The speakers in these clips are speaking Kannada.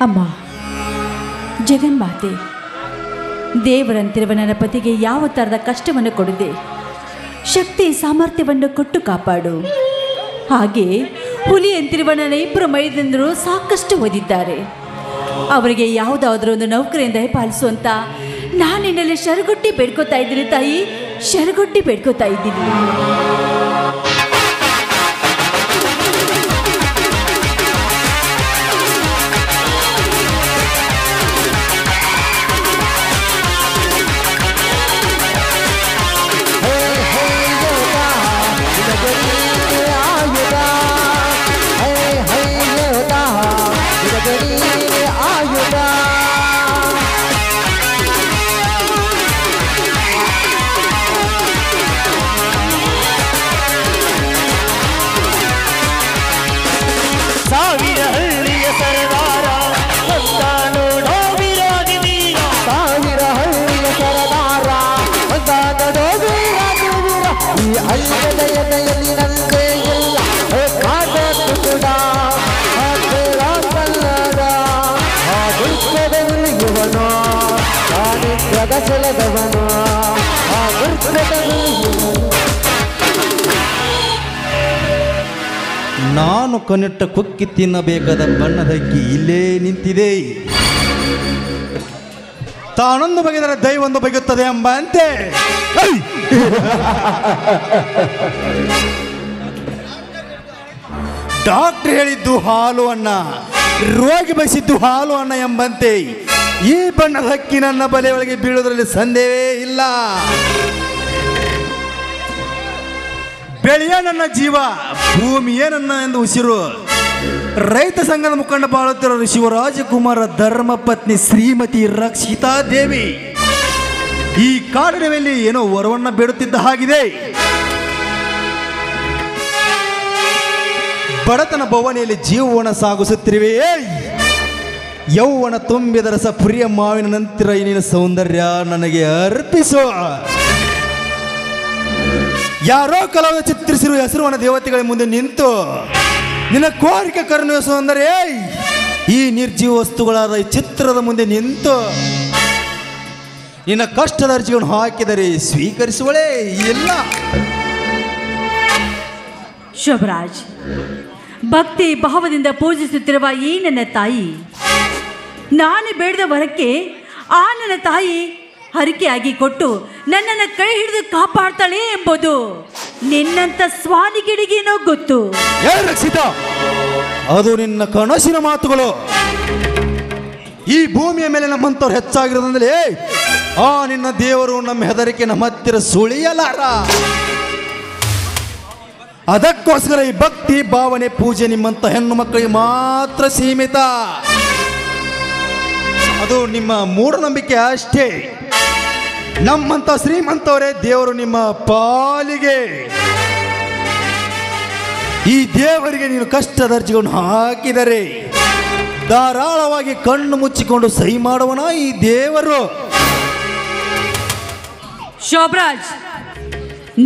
ಅಮ್ಮ, ಜಗನ್ಮಾತೆ, ದೇವರಂತಿರುವ ನನ್ನ ಪತಿಗೆ ಯಾವ ಥರದ ಕಷ್ಟವನ್ನು ಕೊಡದೆ ಶಕ್ತಿ ಸಾಮರ್ಥ್ಯವನ್ನು ಕೊಟ್ಟು ಕಾಪಾಡು. ಹಾಗೆ ಹುಲಿಯಂತಿರುವ ನನ್ನ ಇಬ್ಬರು ಮೈದಂದರು ಸಾಕಷ್ಟು ಓದಿದ್ದಾರೆ. ಅವರಿಗೆ ಯಾವುದಾದ್ರೂ ಒಂದು ನೌಕರಿಯಿಂದ ಪಾಲಿಸುವಂತ ನಾನು ನಿನ್ನಲ್ಲಿ ಶರಗೊಟ್ಟಿ ಬೇಡ್ಕೋತಾ ಇದ್ದೀನಿ ತಾಯಿ, ಶರಗೊಟ್ಟಿ ಬೇಡ್ಕೋತಾ ಇದ್ದೀನಿ. ನಾನು ಕನಿಟ್ಟ ಕುಕ್ಕಿ ತಿನ್ನಬೇಕಾದ ಬಣ್ಣದಕ್ಕಿ ಇಲ್ಲೇ ನಿಂತಿದೆ. ತಾನೊಂದು ಬಗೆದರೆ ದೈವೊಂದು ಬಗೆಯುತ್ತದೆ ಎಂಬಂತೆ ಡಾಕ್ಟರ್ ಹೇಳಿದ್ದು ಹಾಲು ಅನ್ನ, ರೋಗಿ ಬಯಸಿದ್ದು ಹಾಲು ಅನ್ನ ಎಂಬಂತೆ ಈ ಬಣ್ಣದ ಹಕ್ಕಿ ನನ್ನ ಬಲೆ ಒಳಗೆ ಬೀಳುವುದರಲ್ಲಿ ಸಂದೇಹವೇ ಇಲ್ಲ. ಬೆಳೆಯ ನನ್ನ ಜೀವ, ಭೂಮಿಯೇ ನನ್ನ ಎಂದು ಉಸಿರು. ರೈತ ಸಂಘದ ಮುಖಂಡ ಬಾಳುತ್ತಿರುವ ಶಿವರಾಜಕುಮಾರ ಧರ್ಮಪತ್ನಿ ಶ್ರೀಮತಿ ರಕ್ಷಿತಾ ದೇವಿ ಈ ಕಾಡಿನಲ್ಲಿ ಏನೋ ವರವನ್ನ ಬೇಡುತ್ತಿದ್ದ ಹಾಗಿದೆ. ಬಡತನ ಭವನಿಯಲ್ಲಿ ಜೀವನ ಸಾಗಿಸುತ್ತಿರುವೆ. ಯೌವನ ತುಂಬಿದ ರಸ ಪ್ರಿಯ ಮಾವಿನ ನಂತರ ನಿನ್ನ ಸೌಂದರ್ಯ ನನಗೆ ಅರ್ಪಿಸು. ಯಾರೋ ಕಲಾವಿದ ಚಿತ್ರಿಸಿರುವ ಹೆಸರುವನ ದೇವತೆಗಳ ಮುಂದೆ ನಿಂತು ನಿನ್ನ ಕೋರಿಕೆ ಕರುಣೆಯ ಸೌಂದರ್ಯ ಈ ನಿರ್ಜೀವ ವಸ್ತುಗಳಾದ ಈ ಚಿತ್ರದ ಮುಂದೆ ನಿಂತು ನಿನ್ನ ಕಷ್ಟದ ಅರ್ಜಿಗಳನ್ನು ಹಾಕಿದರೆ ಸ್ವೀಕರಿಸುವಳೇ ಇಲ್ಲ. ಶೋಭರಾಜ್, ಭಕ್ತಿ ಭಾವದಿಂದ ಪೂಜಿಸುತ್ತಿರುವ ಈ ನನ್ನ ತಾಯಿ, ನಾನು ಬೇಡದ ವರಕ್ಕೆ ಆ ನನ್ನ ತಾಯಿ ಹರಿಕೆಯಾಗಿ ಕೊಟ್ಟು ನನ್ನನ್ನು ಕೈ ಹಿಡಿದು ಕಾಪಾಡ್ತಾಳೆ ಎಂಬುದು ನಿನ್ನಂತ ಸ್ವಾನಿಗಿಡಿಗೇನೋ ಗೊತ್ತು. ರಕ್ಷಿತಾ, ಅದು ನಿನ್ನ ಕನಸಿನ ಮಾತುಗಳು. ಈ ಭೂಮಿಯ ಮೇಲೆ ನಮ್ಮಂತವ್ರು ಹೆಚ್ಚಾಗಿರೋದಂದ್ರೆ ಆ ನಿನ್ನ ದೇವರು ನಮ್ಮ ಹೆದರಿಕೆ ನಮ್ಮ ಹತ್ತಿರ ಸುಳಿಯಲಾರ. ಅದಕ್ಕೋಸ್ಕರ ಈ ಭಕ್ತಿ ಭಾವನೆ ಪೂಜೆ ನಿಮ್ಮಂತ ಹೆಣ್ಣು ಮಕ್ಕಳಿಗೆ ಮಾತ್ರ ಸೀಮಿತ. ಅದು ನಿಮ್ಮ ಮೂಢನಂಬಿಕೆ ಅಷ್ಟೇ. ನಮ್ಮಂತ ಶ್ರೀಮಂತವರೇ ದೇವರು ನಿಮ್ಮ ಪಾಲಿಗೆ. ಈ ದೇವರಿಗೆ ನೀನು ಕಷ್ಟದ ಅರ್ಜಿಗಳನ್ನು ಹಾಕಿದರೆ ಧಾರಾಳವಾಗಿ ಕಣ್ಣು ಮುಚ್ಚಿಕೊಂಡು ಸಹಿ ಮಾಡುವನ ಈ ದೇವರು. ಶೋಭರಾಜ್,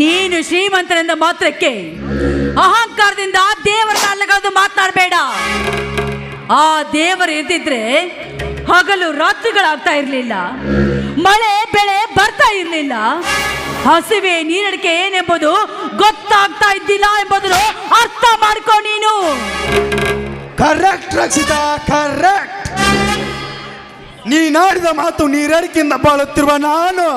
ನೀನು ಶ್ರೀಮಂತರಿಂದ ಮಾತ್ರಕ್ಕೆ ಅಹಂಕಾರದಿಂದ ಆ ದೇವರ ಅಲ್ಲಗಳದ್ದು ಮಾತನಾಡಬೇಡ. ಆ ದೇವರು ಇರ್ದಿದ್ರೆ ಹಗಲು ರಾತ್ರಿಗಳಾಗ್ತಾ ಇರಲಿಲ್ಲ, ಮಳೆ ಬೆಳೆ ಬರ್ತಾ ಇರಲಿಲ್ಲ, ಹಸಿವೆ ನೀರಡಿಕೆ ಏನೆಂಬುದು ಗೊತ್ತಾಗ್ತಾ ಇದ್ದಿಲ್ಲ ಎಂಬುದನ್ನು ಅರ್ಥ ಮಾಡ್ಕೊ ನೀನು. Correct Rakshita, correct. ನೀನಾಡಿದ ಮಾತು ನೀರಡಿಕೆಯಿಂದ ಬಾಳುತ್ತಿರುವ ನಾನು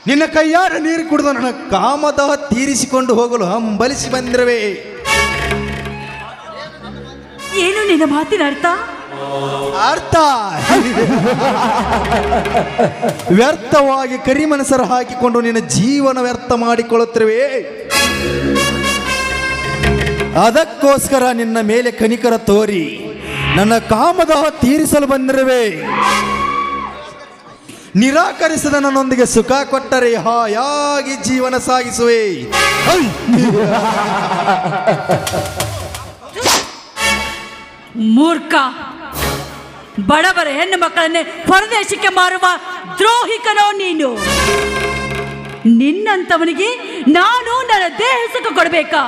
ನಿನ್ನ ಕೈಯಾರ ನೀರು ಕುಡಿದು ನನ್ನ ಕಾಮದಾಹ ತೀರಿಸಿಕೊಂಡು ಹೋಗಲು ಹಂಬಲಿಸಿ ಬಂದಿರುವೆ. ಏನು ನಿನ್ನ ಮಾತಿನ ಅರ್ಥ? ಅರ್ಥ ವ್ಯರ್ಥವಾಗಿ ಕರಿಮನಸರ ಹಾಕಿಕೊಂಡು ನಿನ್ನ ಜೀವನ ವ್ಯರ್ಥ ಮಾಡಿಕೊಳ್ಳುತ್ತಿರುವೆ. ಅದಕ್ಕೋಸ್ಕರ ನಿನ್ನ ಮೇಲೆ ಕನಿಕರ ತೋರಿ ನನ್ನ ಕಾಮದಾಹ ತೀರಿಸಲು ಬಂದಿರುವೆ. ನಿರಾಕರಿಸದ ನನ್ನೊಂದಿಗೆ ಸುಖ ಕೊಟ್ಟರೆ ಹಾಯಾಗಿ ಜೀವನ ಸಾಗಿಸುವೆ. ಮೂರ್ಖ, ಬಡವರ ಹೆಣ್ಣು ಮಕ್ಕಳನ್ನೇ ಪರದೇಶಕ್ಕೆ ಮಾರುವ ದ್ರೋಹಿಕನೋ ನೀನು. ನಿನ್ನಂತವನಿಗೆ ನಾನು ನನ್ನ ದೇಹ ಸುಖ ಕೊಡಬೇಕಾ?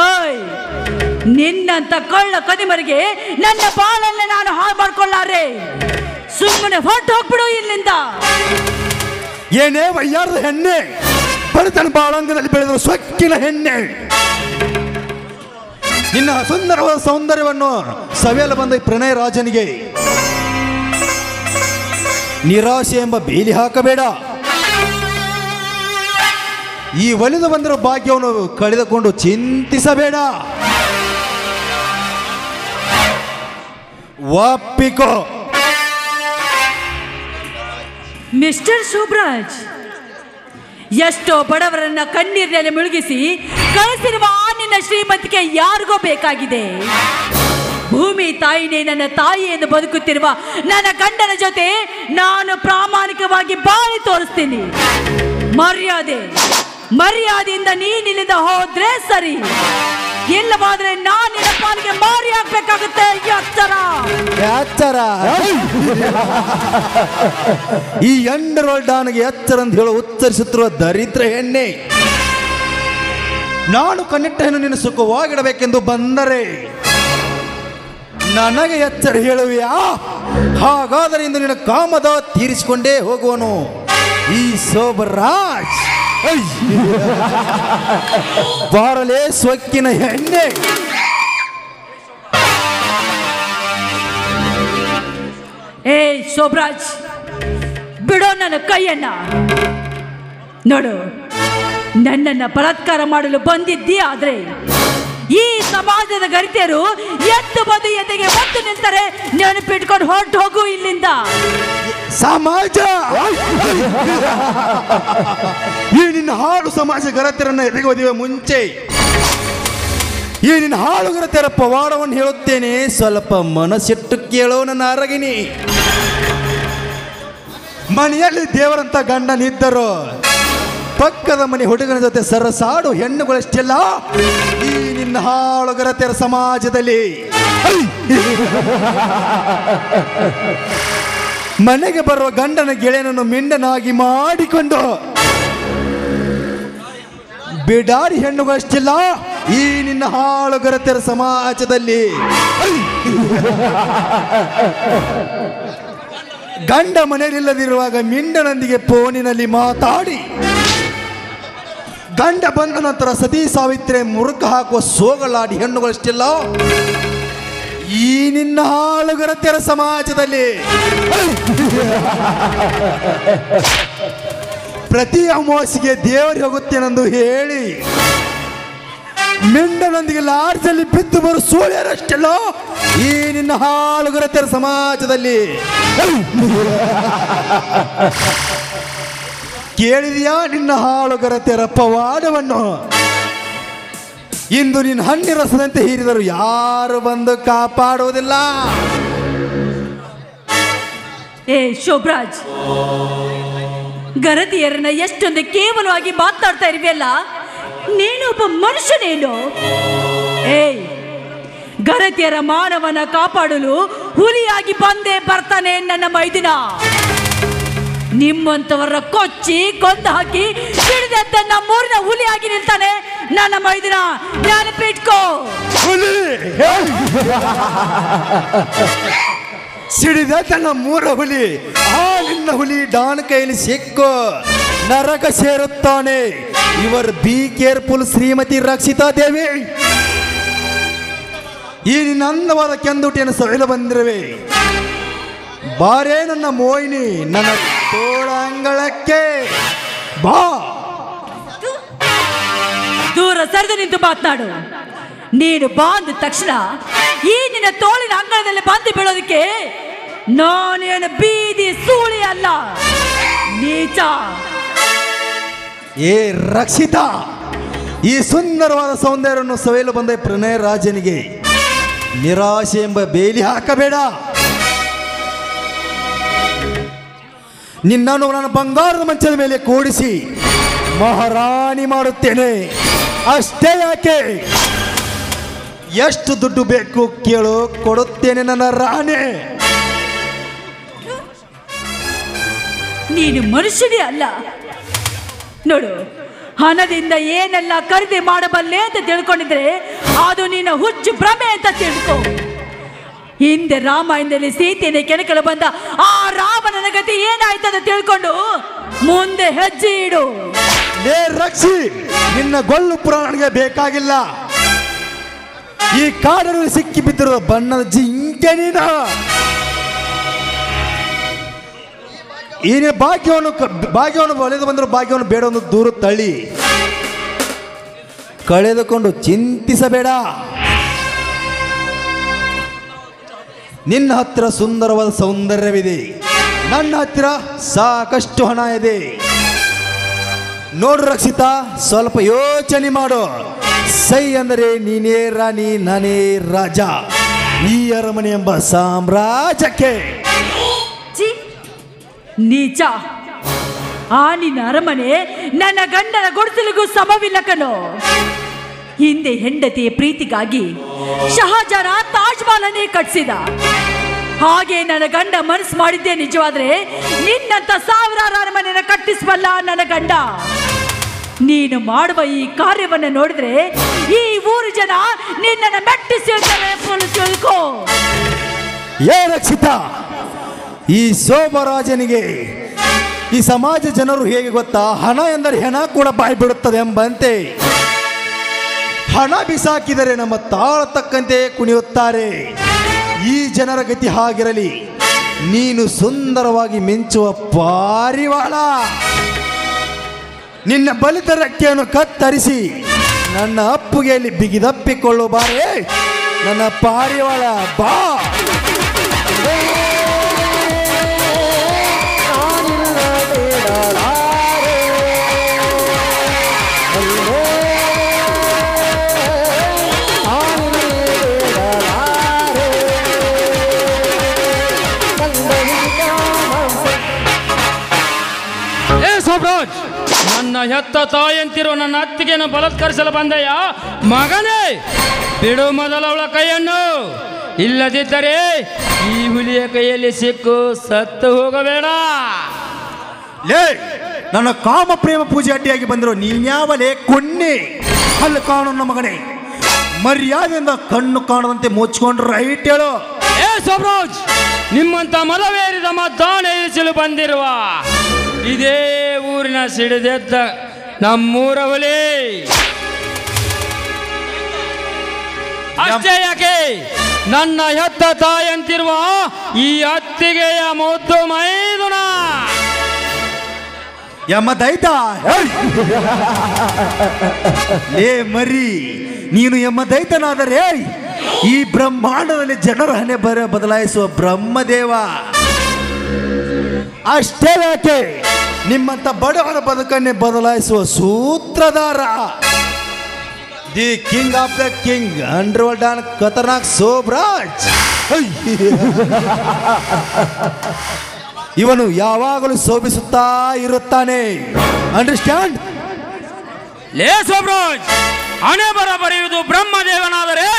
ಓಯ್, ನಿನ್ನಂತ ಕಳ್ಳ ಕದಿಮರಿಗೆ ನನ್ನ ಬಾಳನ್ನ ನಾನು ಹಾಳು ಮಾಡ್ಕೊಳ್ಳಾರೆ. ಸುಮ್ಮನೆ ಹೊರಟು ಹೋಗ್ಬಿಡು ಇಲ್ಲಿಂದ. ಏನೇ ವಯ್ಯಾರದ ಹೆಣ್ಣೆ, ಬಡತನ ಬಾಳಂಗದಲ್ಲಿ ಬೆಳೆದ ಸೊಕ್ಕಿನ ಹೆಣ್ಣೆ, ನಿನ್ನ ಸುಂದರವಾದ ಸೌಂದರ್ಯವನ್ನು ಸವೆಯಲು ಬಂದ ಪ್ರಣಯ ರಾಜನಿಗೆ ನಿರಾಶೆ ಎಂಬ ಬೇಲಿ ಹಾಕಬೇಡ. ಈ ಒಲಿದು ಬಂದಿರೋ ಭಾಗ್ಯವನ್ನು ಕಳೆದುಕೊಂಡು ಚಿಂತಿಸಬೇಡ. ಒಪ್ಪಿಕೋ. ಮಿಸ್ಟರ್ ಶುಭರಾಜ್, ಎಷ್ಟೋ ಬಡವರನ್ನ ಕಣ್ಣೀರಿನಲ್ಲಿ ಮುಳುಗಿಸಿ ಕಳಿಸಿರುವ ಆ ನಿನ್ನ ಶ್ರೀಮಂತಿಕೆ ಯಾರಿಗೋ ಬೇಕಾಗಿದೆ. ಭೂಮಿ ತಾಯಿನೇ ನನ್ನ ತಾಯಿ ಎಂದು ಬದುಕುತ್ತಿರುವ ನನ್ನ ಗಂಡನ ಜೊತೆ ನಾನು ಪ್ರಾಮಾಣಿಕವಾಗಿ ಬಾಳಿ ತೋರಿಸ್ತೀನಿ. ಮರ್ಯಾದೆಯಿಂದ ನೀನಿಲ್ಲಿಂದ ಹೋದ್ರೆ ಸರಿ, ಇಲ್ಲವಾದ್ರೆ ನಾನು ನಿನ್ನ ಪಾಲಿಗೆ ಮಾರಿ ಹಾಕ್ಬೇಕಾಗುತ್ತೆ. ಎಚ್ಚರ. ಈ ಅಂಡರ್ವರ್ಲ್ಡ್ ಡಾನ್ಗೆ ಎಚ್ಚರ ಅಂತ ಹೇಳೋ ಉತ್ತರಿಸುತ್ತಿರುವ ದರಿದ್ರ ಹೆಣ್ಣೆ, ನಾನು ಕಣ್ಣಿಟ್ಟ ಹೆಣ್ಣು ನಿನ್ನ ಸುಖವಾಗಿಡಬೇಕೆಂದು ಬಂದರೆ ನನಗೆ ಎಚ್ಚರ ಹೇಳುವೆಯಾ? ಹಾಗಾದರೆ ಇಂದು ನಿನ್ನ ಕಾಮದ ತೀರಿಸಿಕೊಂಡೇ ಹೋಗುವನು ಈ ಶೋಭರಾಜ್. ಬಾರಲೇ ಸೊಕ್ಕಿನ ಹೆಣ್ಣೆ. ಶೋಭರಾಜ್, ಬಿಡೋ ನನ್ನ ಕೈಯನ್ನ. ನೋಡು, ನನ್ನನ್ನ ಬಲಾತ್ಕಾರ ಮಾಡಲು ಬಂದಿದ್ದೀ, ಆದ್ರೆ ಈ ಸಮಾಜದ ಗರಿತೆಯರು ಎದ್ದು ಬಂದು ಎದೆಗೆ ಒತ್ತು ನಿಲ್ತಾರೆ. ನೆನಪಿಟ್ಕೊಂಡು ಹೊರಟು ಹೋಗು ಇಲ್ಲಿಂದ. ಸಮಾಜ, ಈ ನಿನ್ನ ಹಾಳು ಸಮಾಜ ಗರತೆಯರನ್ನು ಎದೆಗೆ ಒದೆಯುವ ಮುಂಚೆ ಈ ನಿನ್ನ ಹಾಳು ಗರತೆಯರ ಪವಾಡವನ್ನು ಹೇಳುತ್ತೇನೆ. ಸ್ವಲ್ಪ ಮನಸ್ಸಿಟ್ಟು ಕೇಳೋ ನನ್ನ ಅರಗಿನಿ. ಮನೆಯಲ್ಲಿ ದೇವರಂತ ಗಂಡನಿದ್ದರು, ಪಕ್ಕದ ಮನೆ ಹುಡುಗನ ಜೊತೆ ಸರಸಾಡು ಹೆಣ್ಣುಗಳಷ್ಟೆಲ್ಲ ಈ ನಿನ್ನ ಹಾಳು ಗರತೆಯರ ಸಮಾಜದಲ್ಲಿ. ಮನೆಗೆ ಬರುವ ಗಂಡನ ಗೆಳೆಯನನ್ನು ಮಿಂಡನಾಗಿ ಮಾಡಿಕೊಂಡು ಬಿಡಾಡಿ ಹೆಣ್ಣುಗಳಷ್ಟಿಲ್ಲ ಈ ನಿನ್ನ ಹಾಳು ಗರತೆಯರ ಸಮಾಜದಲ್ಲಿ. ಗಂಡ ಮನೆಯಲ್ಲಿಲ್ಲದಿರುವಾಗ ಮಿಂಡನೊಂದಿಗೆ ಫೋನಿನಲ್ಲಿ ಮಾತಾಡಿ ಗಂಡ ಬಂದ ನಂತರ ಸತಿ ಸಾವಿತ್ರಿ ಮುರುಕ ಹಾಕುವ ಸೋಗಲಾಡಿ ಹೆಣ್ಣುಗಳಷ್ಟಿಲ್ಲ ಈ ನಿನ್ನ ಹಾಳು ಗರತೆಯರ ಸಮಾಜದಲ್ಲಿ. ಪ್ರತಿ ಅಮಾವಾಸ್ಯೆಗೆ ದೇವರಿಗೆ ಹೋಗುತ್ತೇನೆಂದು ಹೇಳಿ ಮಿಂಡನೊಂದಿಗೆ ಲಾಡ್ಜಲ್ಲಿ ಬಿದ್ದು ಬರು ಸೂರ್ಯರಷ್ಟೆಲ್ಲ ಈ ನಿನ್ನ ಹಾಳು ಗರತೆಯರ ಸಮಾಜದಲ್ಲಿ. ಕೇಳಿದೆಯಾ ನಿನ್ನ ಹಾಳು ಗರತೆಯರ ಪವಾಡವನ್ನು? ಇಂದು ನಿನ್ನ ಹಣ್ಣಿ ರಸದಂತೆ ಹೀರಿದರು ಯಾರು ಬಂದು ಕಾಪಾಡುವುದಿಲ್ಲ. ಶೋಭರಾಜ್, ಗರತಿಯರನ್ನ ಎಷ್ಟೊಂದು ಕೇವಲವಾಗಿ ಮಾತಾಡ್ತಾ ಇರ್ವಿಯಲ್ಲ, ನೀನೊಬ್ಬ ಮನುಷ್ಯನೇನು? ಗರತಿಯರ ಮಾನವನ ಕಾಪಾಡಲು ಹುಲಿಯಾಗಿ ಬಂದೇ ಬರ್ತಾನೆ ನನ್ನ ಮೈದಿನ. ನಿಮ್ಮಂತವರ ಕೊಚ್ಚಿ ಕೊಂದು ಹಾಕಿ ಹಿಡಿದ ನಮ್ಮೂರಿನ ಹುಲಿಯಾಗಿ ನಿಲ್ತಾನೆ ನನ್ನ ಮೈದಿನ. ನೆನಪಿಟ್ಕೋ. ಸಿಡಿದ ತನ್ನ ಮೂರ ಹುಲಿ, ಆ ನಿನ್ನ ಹುಲಿ ಡಾನ್ ಕೈಯಲ್ಲಿ ಸಿಕ್ಕು ನರಕ ಸೇರುತ್ತಾನೆ. ಇವರ್ ಬಿ ಕೇರ್ಫುಲ್ ಶ್ರೀಮತಿ ರಕ್ಷಿತಾ ದೇವಿ. ಈ ನಿನ್ನ ಅಂದವಾದ ಕೆಂದುಟಿಯನ್ನು ಸವೆಲು ಬಂದಿರುವೆ. ಬಾರೇ ನನ್ನ ಮೋಹಿನಿ, ನನ್ನ ತೋಳಂಗಳಕ್ಕೆ ಬಾ. ದೂರ ಸರಿದು ನಿಂತು ಮಾತನಾಡು. ನೀನು ಬಂದ ತಕ್ಷಣ ಈ ನಿನ್ನ ತೋಳಿನ ಅಂಗಳದಲ್ಲಿ ಬಂದು ಬೀಳೋದಕ್ಕೆ ನಾನೇನು ಬೀದಿ ಸೂಳಿ ಅಲ್ಲ, ನೀಚ. ಏ ರಕ್ಷಿತಾ, ಈ ಸುಂದರವಾದ ಸೌಂದರ್ಯವನ್ನು ಸವೆಯಲು ಬಂದ ಪ್ರಣಯ ರಾಜನಿಗೆ ನಿರಾಶೆ ಎಂಬ ಬೇಲಿ ಹಾಕಬೇಡ. ನಿನ್ನನ್ನು ನನ್ನ ಬಂಗಾರದ ಮಂಚದ ಮೇಲೆ ಕೂಡಿಸಿ ಮಹಾರಾಣಿ ಮಾಡುತ್ತೇನೆ. ಅಷ್ಟೇ ಯಾಕೆ, ಎಷ್ಟು ದುಡ್ಡು ಬೇಕು ಕೇಳು, ಕೊಡುತ್ತೇನೆ ನನ್ನ ರಾಣಿ. ನೀನು ಮನುಷ್ಯನೇ ಅಲ್ಲ. ನೋಡು, ಹಣದಿಂದ ಏನೆಲ್ಲ ಖರೀದಿ ಮಾಡಬಲ್ಲೆ ಅಂತ ತಿಳ್ಕೊಂಡಿದ್ರೆ ಅದು ನಿನ್ನ ಹುಚ್ಚು ಭ್ರಮೆ ಅಂತ ತಿಳ್ಕೊ. ಹಿಂದೆ ರಾಮಾಯಣದಲ್ಲಿ ಸೀತೆಯನ್ನು ಕೆಣಕಲು ಬಂದ ಆ ರಾಮನ ಗತಿ ಏನಾಯ್ತದ ತಿಳ್ಕೊಂಡು ಮುಂದೆ ಹೆಜ್ಜೆ ಇಡು. ಲೇ ರಕ್ಷಿ, ನಿನ್ನ ಗೊಲ್ಲು ಪುರಾಣಿಗೆ ಬೇಕಾಗಿಲ್ಲ. ಈ ಕಾಡಿನಲ್ಲಿ ಸಿಕ್ಕಿ ಬಿದ್ದಿರುವ ಬಣ್ಣದ ಜಿಂಕೆ ನೀನು. ಈ ಭಾಗ್ಯವನ್ನು ಒಳೆದು ಬಂದರೂ ಭಾಗ್ಯವನ್ನು ಬೇಡ ಒಂದು ದೂರ ತಳ್ಳಿ ಕಳೆದುಕೊಂಡು ಚಿಂತಿಸಬೇಡ. ನಿನ್ನ ಹತ್ತಿರ ಸುಂದರವಾದ ಸೌಂದರ್ಯವಿದೆ, ನನ್ನ ಹತ್ತಿರ ಸಾಕಷ್ಟು ಹಣ ಇದೆ. ನೋಡು ರಕ್ಷಿತಾ, ಸ್ವಲ್ಪ ಯೋಚನೆ ಮಾಡು. ಸೈ ಅಂದರೆ ನೀನೇ ರಾಣಿ, ನಾನೇ ರಾಜ. ಈ ಅರಮನೆ ಎಂಬ ಸಾಮ್ರಾಜ್ಯಕ್ಕೆ ನೀಚ. ಆ ನಿನ್ನ ಅರಮನೆ ನನ್ನ ಗಂಡನ ಗುಡಿಸಲಿಗೂ ಸಮವಿಲ್ಲ ಕಣೋ. ಹಿಂದೆ ಹೆಂಡತಿಯ ಪ್ರೀತಿಗಾಗಿ ಶಹಜಾನ ತಾಜ್ ಮಹಲನ್ನೇ ಕಟ್ಟಿಸಿದ. ಹಾಗೆ ನನ್ನ ಗಂಡ ಮನಸ್ಸು ಮಾಡಿದ್ದೆ ನಿಜವಾದ್ರೆ ನಿನ್ನಂತ ಸಾವಿರಾರು ಅರಮನೆಯನ್ನು ಕಟ್ಟಿಸಬಲ್ಲ ನನ್ನ ಗಂಡ. ನೀನು ಮಾಡುವ ಈ ಕಾರ್ಯವನ್ನು ನೋಡಿದ್ರೆ ಈ ಊರು ಜನ ನಿನ್ನನ್ನು ಮೆಟ್ಟಿಸಿರ್ತಾರೆ. ತಿಳ್ಕೋ. ಏ ರಕ್ಷಿತಾ, ಈ ಶೋಭರಾಜನಿಗೆ ಈ ಸಮಾಜ ಜನರು ಹೇಗೆ ಗೊತ್ತಾ, ಹಣ ಎಂದರೆ ಹೆಣ ಕೂಡ ಬಾಯಿ ಬಿಡುತ್ತದೆ ಎಂಬಂತೆ. ಹಣ ಬಿಸಾಕಿದರೆ ನಮ್ಮ ತಾಳ ತಕ್ಕಂತೆ ಕುಣಿಯುತ್ತಾರೆ. ಈ ಜನರ ಗತಿ ಹಾಗಿರಲಿ. ನೀನು ಸುಂದರವಾಗಿ ಮಿಂಚುವ ಪಾರಿವಾಳ. ನಿನ್ನ ಬಲಿತ ರೆಕ್ಕೆಯನ್ನು ಕತ್ತರಿಸಿ ನನ್ನ ಅಪ್ಪುಗೆಯಲ್ಲಿ ಬಿಗಿದಪ್ಪಿಕೊಳ್ಳುಬಾರೆ ನನ್ನ ಪಾರಿವಾಳ. ಬಾ. ಸೋಬ್ರಾಜ್, ನನ್ನ ಹೆತ್ತ ತಾಯಂತಿರುವ ನನ್ನ ಅತ್ತಿಗೆಯನ್ನು ಬಲಾತ್ಕರಿಸಲು ಬಂದೆಯ ಮಗನೇ? ಬಿಡು ಮೊದಲ ಅವಳ ಕೈಯನ್ನು, ಇಲ್ಲದಿದ್ದರೆ ಈ ಹುಲಿಯ ಕೈಯಲ್ಲಿ ಸಿಕ್ಕು ಸತ್ತು ಹೋಗಬೇಡ. ಲೇ, ನನ್ನ ಕಾಮ ಪ್ರೇಮ ಪೂಜೆ ಅಡ್ಡಿಯಾಗಿ ಬಂದರು ನೀನ್ಯಾವಲೇ ಕೊನ್ನೆ ಅಲ್ಲಿ ಕಾಣೋ ಮಗನೇ. ಮರ್ಯಾದೆಯಿಂದ ಕಣ್ಣು ಕಾಣದಂತೆ ಮುಚ್ಕೊಂಡು ರೈಟ್ ಹೇಳು. ಏ ಸೋಬ್ರಾಜ್, ನಿಮ್ಮಂತ ಮಲವೇರಿದ ಮದ್ದಾನ ಇಳಿಸಲು ಬಂದಿರುವ ಇದೇ ಊರಿನ ಸಿಡಿದೆದ್ದ ನಮ್ಮೂರ ಹುಲಿ. ಅಷ್ಟೇ ಯಾಕೆ, ನನ್ನ ಹೆತ್ತ ತಾಯಂತಿರುವ ಈ ಅತ್ತಿಗೆಯ ಮುದ್ದು ಮೈದುನ ಯಮದೈತ. ಏ ಮರಿ, ನೀನು ಯಮದೈತನಾದರೆ ಈ ಬ್ರಹ್ಮಾಂಡದಲ್ಲಿ ಜನರ ಹಣೆ ಬದಲಾಯಿಸುವ ಬ್ರಹ್ಮದೇವ. ಅಷ್ಟೇ ಯಾಕೆ, ನಿಮ್ಮಂತ ಬಡವರ ಬದುಕನ್ನೇ ಬದಲಾಯಿಸುವ ಸೂತ್ರಧಾರ. The king of the king, underworld don ಖತರ್ನಾಕ್ ಶೋಭರಾಜ್. ಇವನು ಯಾವಾಗಲೂ ಶೋಭಿಸುತ್ತಾ ಇರುತ್ತಾನೆ. ಅಂಡರ್ಸ್ಟ್ಯಾಂಡ್? ಲೇ ಶೋಭರಾಜ್, ಹಣೆ ಬರ ಬರೆಯುವುದು ಬ್ರಹ್ಮದೇವನಾದರೆ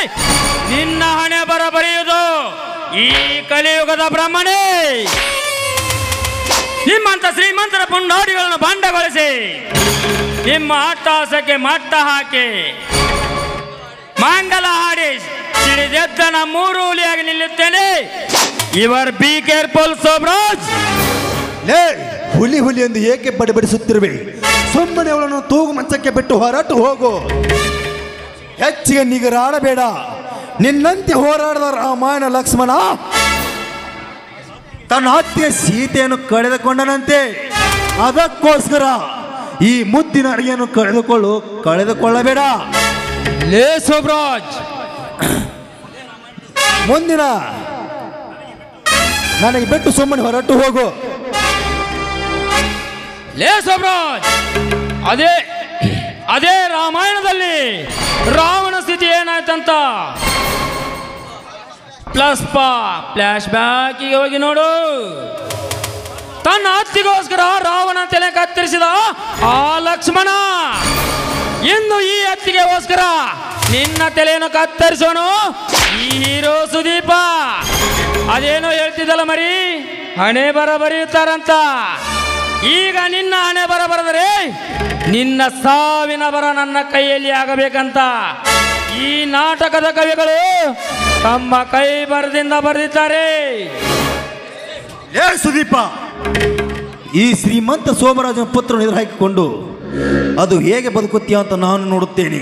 ನಿನ್ನ ಹಣೆ ಬರ ಬರೆಯುವುದು ಈ ಕಲಿಯುಗದ ಬ್ರಹ್ಮನೇ. ನಿಮ್ಮಂತ ಶ್ರೀಮಂತರ ಪುಂಡಾಡಿಗಳನ್ನು ಬಂಡಗೊಳಿಸಿ ನಿಮ್ಮ ಅಟ್ಟಹಾಸಕ್ಕೆ ಮಟ್ಟ ಹಾಕಿ ಮಂಗಲ ಹಾಡಿ ಸಿಡಿದೆದ್ದ ನಮ್ಮೂರು ಹುಲಿಯಾಗಿ ನಿಲ್ಲುತ್ತೇನೆ. Your be careful Shobharaj. ಲೇ, ಹುಲಿ ಹುಲಿ ಎಂದು ಏಕೆ ಬಡಿಬಡಿಸುತ್ತಿರುವೆ? ಸುಮ್ಮನೆ ಅವಳನ್ನು ತೂಗು ಮಂಚಕ್ಕೆ ಬಿಟ್ಟು ಹೊರಟು ಹೋಗು. ಹೆಚ್ಚಿಗೆ ನಿಗರಾಡಬೇಡ. ನಿನ್ನಂತೆ ಹೋರಾಡದ ರಾಮಾಯಣ ಲಕ್ಷ್ಮಣ ತನ್ನ ಅತ್ತೆ ಸೀತೆಯನ್ನು ಕಳೆದುಕೊಂಡನಂತೆ. ಅದಕ್ಕೋಸ್ಕರ ಈ ಮುದ್ದಿನ ಅಡಿಗೆಯನ್ನು ಕಳೆದುಕೊಳ್ಳಬೇಡ. ಲೇ ಶೋಭರಾಜ್, ಮುಂದಿನ ನನಗೆ ಬಿಟ್ಟು ಸುಮ್ಮನೆ ಹೊರಟು ಹೋಗು. ಲೇ ಶೋಭರಾಜ್, ಅದೇ ರಾಮಾಯಣದಲ್ಲಿ ರಾವಣ ಸ್ಥಿತಿ ಏನಾಯ್ತಂತ ಫ್ಲಾಶ್ ಬ್ಯಾಕಿಗೆ ಹೋಗಿ ನೋಡು. ತನ್ನ ಅತ್ತಿಗೋಸ್ಕರ ರಾವಣ ತಲೆ ಕತ್ತರಿಸಿದ ಆ ಲಕ್ಷ್ಮಣ ಇನ್ನು ಈ ಅತ್ತಿಗೆಗೋಸ್ಕರ ನಿನ್ನ ತಲೆಯನ್ನು ಕತ್ತರಿಸೋನು ಈ ಹೀರೋ ಸುದೀಪ. ಅದೇನೋ ಹೇಳ್ತಿದ್ದಲ್ಲ ಮರಿ, ಹಣೆ ಬರ ಬರೆಯುತ್ತಾರಂತ. ಈಗ ನಿನ್ನ ಹಣೆ ಬರಬರದರೆ ನಿನ್ನ ಸಾವಿನ ಬರ ನನ್ನ ಕೈಯಲ್ಲಿ ಆಗಬೇಕಂತ ಈ ನಾಟಕದ ಕವಿಗಳು ತಮ್ಮ ಕೈ ಬರದಿಂದ ಬರೆದಿದ್ದಾರೆ. ಏ ಸುದೀಪ, ಈ ಶ್ರೀಮಂತ ಸೋಮರಾಜನ ಪುತ್ರನ ಎದುರು ಹಾಕಿಕೊಂಡು ಅದು ಹೇಗೆ ಬದುಕುತ್ತೀಯ ಅಂತ ನಾನು ನೋಡುತ್ತೇನೆ.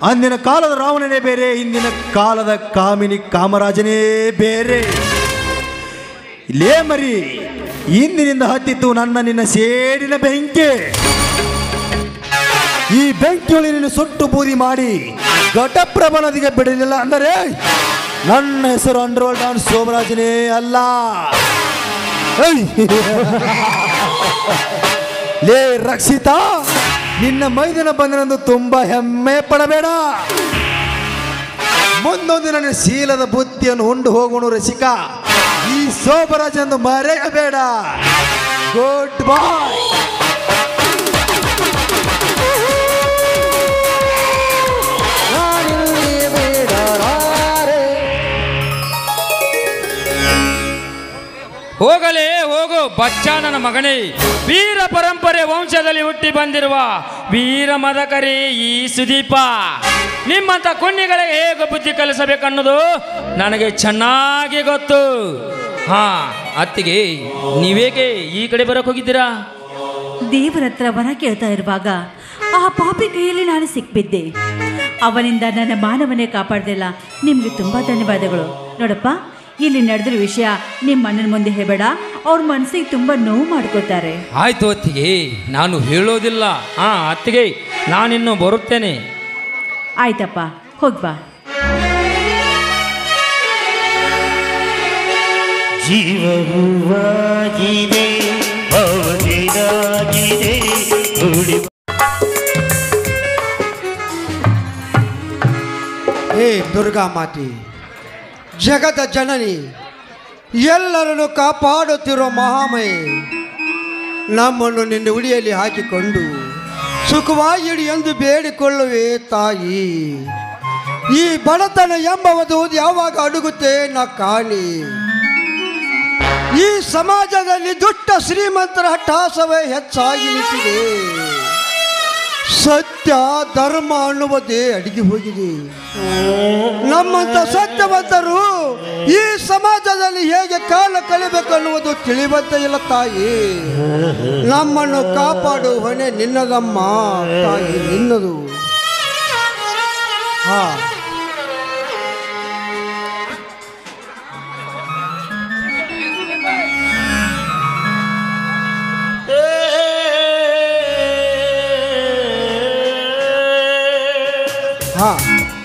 ಅಂದಿನ ಕಾಲದ ರಾವಣನೇ ಬೇರೆ, ಇಂದಿನ ಕಾಲದ ಕಾಮಿನಿ ಕಾಮರಾಜನೇ ಬೇರೆ. ಲೇ ಮರಿ, ಇಂದಿನಿಂದ ಹತ್ತಿತ್ತು ನನ್ನ ನಿನ್ನ ಸೇಡಿನ ಬೆಂಕಿ. ಈ ಬೆಂಕಿಯೊಳಗೆ ನಿನ್ನ ಸುಟ್ಟು ಬೂದಿ ಮಾಡಿ ಘಟಪ್ರಭಾ ನದಿಗೆ ಬಿಡಲಿಲ್ಲ ಅಂದರೆ ನನ್ನ ಹೆಸರು ಅಂಡರ್ವರ್ಲ್ಡ್ ಡಾನ್ ಸೋಮರಾಜನೇ ಅಲ್ಲ. ಲೇ ರಕ್ಷಿತಾ, ನಿನ್ನ ಮೈದನ ಬಂದನೆಂದು ತುಂಬಾ ಹೆಮ್ಮೆ ಪಡಬೇಡ. ಮುಂದೊಂದು ನನ್ನ ಶೀಲದ ಬುದ್ಧಿಯನ್ನು ಉಂಡು ಹೋಗೋಣ ರಸಿಕ. ಈ ಸೋಮರಾಜನನ್ನು ಮರೆಯಬೇಡ. ಗುಡ್ ಬಾಯ್. ಹೋಗಲೇ ಹೋಗು ಬಚ್ಚ ನನ್ನ ಮಗನೇ. ವೀರ ಪರಂಪರೆ ವಂಶದಲ್ಲಿ ಹುಟ್ಟಿ ಬಂದಿರುವ ವೀರ ಮದಕರಿ ಈ ಸುದೀಪ. ನಿಮ್ಮಂಥ ಕುಣ್ಣಿಗಳಿಗೆ ಹೇಗೆ ಬುದ್ಧಿ ಕಲಿಸಬೇಕನ್ನೋದು ನನಗೆ ಚೆನ್ನಾಗಿ ಗೊತ್ತು. ಹಾ ಅತ್ತಿಗೆ, ನೀವೇಕೆ ಈ ಕಡೆ ಬರಕ್ಕೆ ಹೋಗಿದ್ದೀರಾ? ದೇವರ ಹತ್ರ ವರ ಕೇಳ್ತಾ ಇರುವಾಗ ಆ ಪಾಪಿ ಕೈಯಲ್ಲಿ ನಾನು ಸಿಕ್ಬಿದ್ದೆ. ಅವನಿಂದ ನನ್ನ ಮಾನವನೇ ಕಾಪಾಡ್ದಿಲ್ಲ. ನಿಮಗೆ ತುಂಬ ಧನ್ಯವಾದಗಳು. ನೋಡಪ್ಪ, ಇಲ್ಲಿ ನಡೆದಿರೋ ವಿಷಯ ನಿಮ್ಮ ಅಣ್ಣನ ಮುಂದೆ ಹೇಳಬೇಡ. ಅವ್ರ ಮನಸ್ಸಿಗೆ ತುಂಬ ನೋವು ಮಾಡ್ಕೋತಾರೆ. ಆಯ್ತು ಅತ್ತಿಗೆ, ನಾನು ಹೇಳೋದಿಲ್ಲ. ಅತ್ತಿಗೆ, ನಾನಿನ್ನು ಬರುತ್ತೇನೆ. ಆಯ್ತಪ್ಪ, ಹೋಗ್ಬಾ. ಜೀವವಾಗಿದೆ ಅವನಿದಾಗಿದೆ ಹೇ ದುರ್ಗಾ ಮಾತೆ, ಜಗದ ಜನನಿ, ಎಲ್ಲರನ್ನು ಕಾಪಾಡುತ್ತಿರೋ ಮಹಾಮಯೆ, ನಮ್ಮನ್ನು ನಿನ್ನ ಉಡಿಯಲ್ಲಿ ಹಾಕಿಕೊಂಡು ಸುಖವಾಗಿಡಿ ಎಂದು ಬೇಡಿಕೊಳ್ಳುವೆ ತಾಯಿ. ಈ ಬಡತನ ಎಂಬುವುದು ಯಾವಾಗ ಅಡುಗುತ್ತೆ ನಾ ಕಾಣಿ. ಈ ಸಮಾಜದಲ್ಲಿ ದುಷ್ಟ ಶ್ರೀಮಂತರ ಹಠಾಸವೇ ಹೆಚ್ಚಾಗಿ ನಿಂತಿದೆ. ಸತ್ಯ ಧರ್ಮ ಅನ್ನುವುದೇ ಅಡಿಗೆ ಹೋಗಿದೆ. ನಮ್ಮಂತ ಸತ್ಯವಂತರು ಈ ಸಮಾಜದಲ್ಲಿ ಹೇಗೆ ಕಾಲ ಕಳೆಯಬೇಕನ್ನುವುದು ತಿಳಿಯುವಂತೆ ಇಲ್ಲ ತಾಯಿ. ನಮ್ಮನ್ನು ಕಾಪಾಡು ಹೊಣೆ ನಿನ್ನದಮ್ಮ ತಾಯಿ, ನಿನ್ನದು.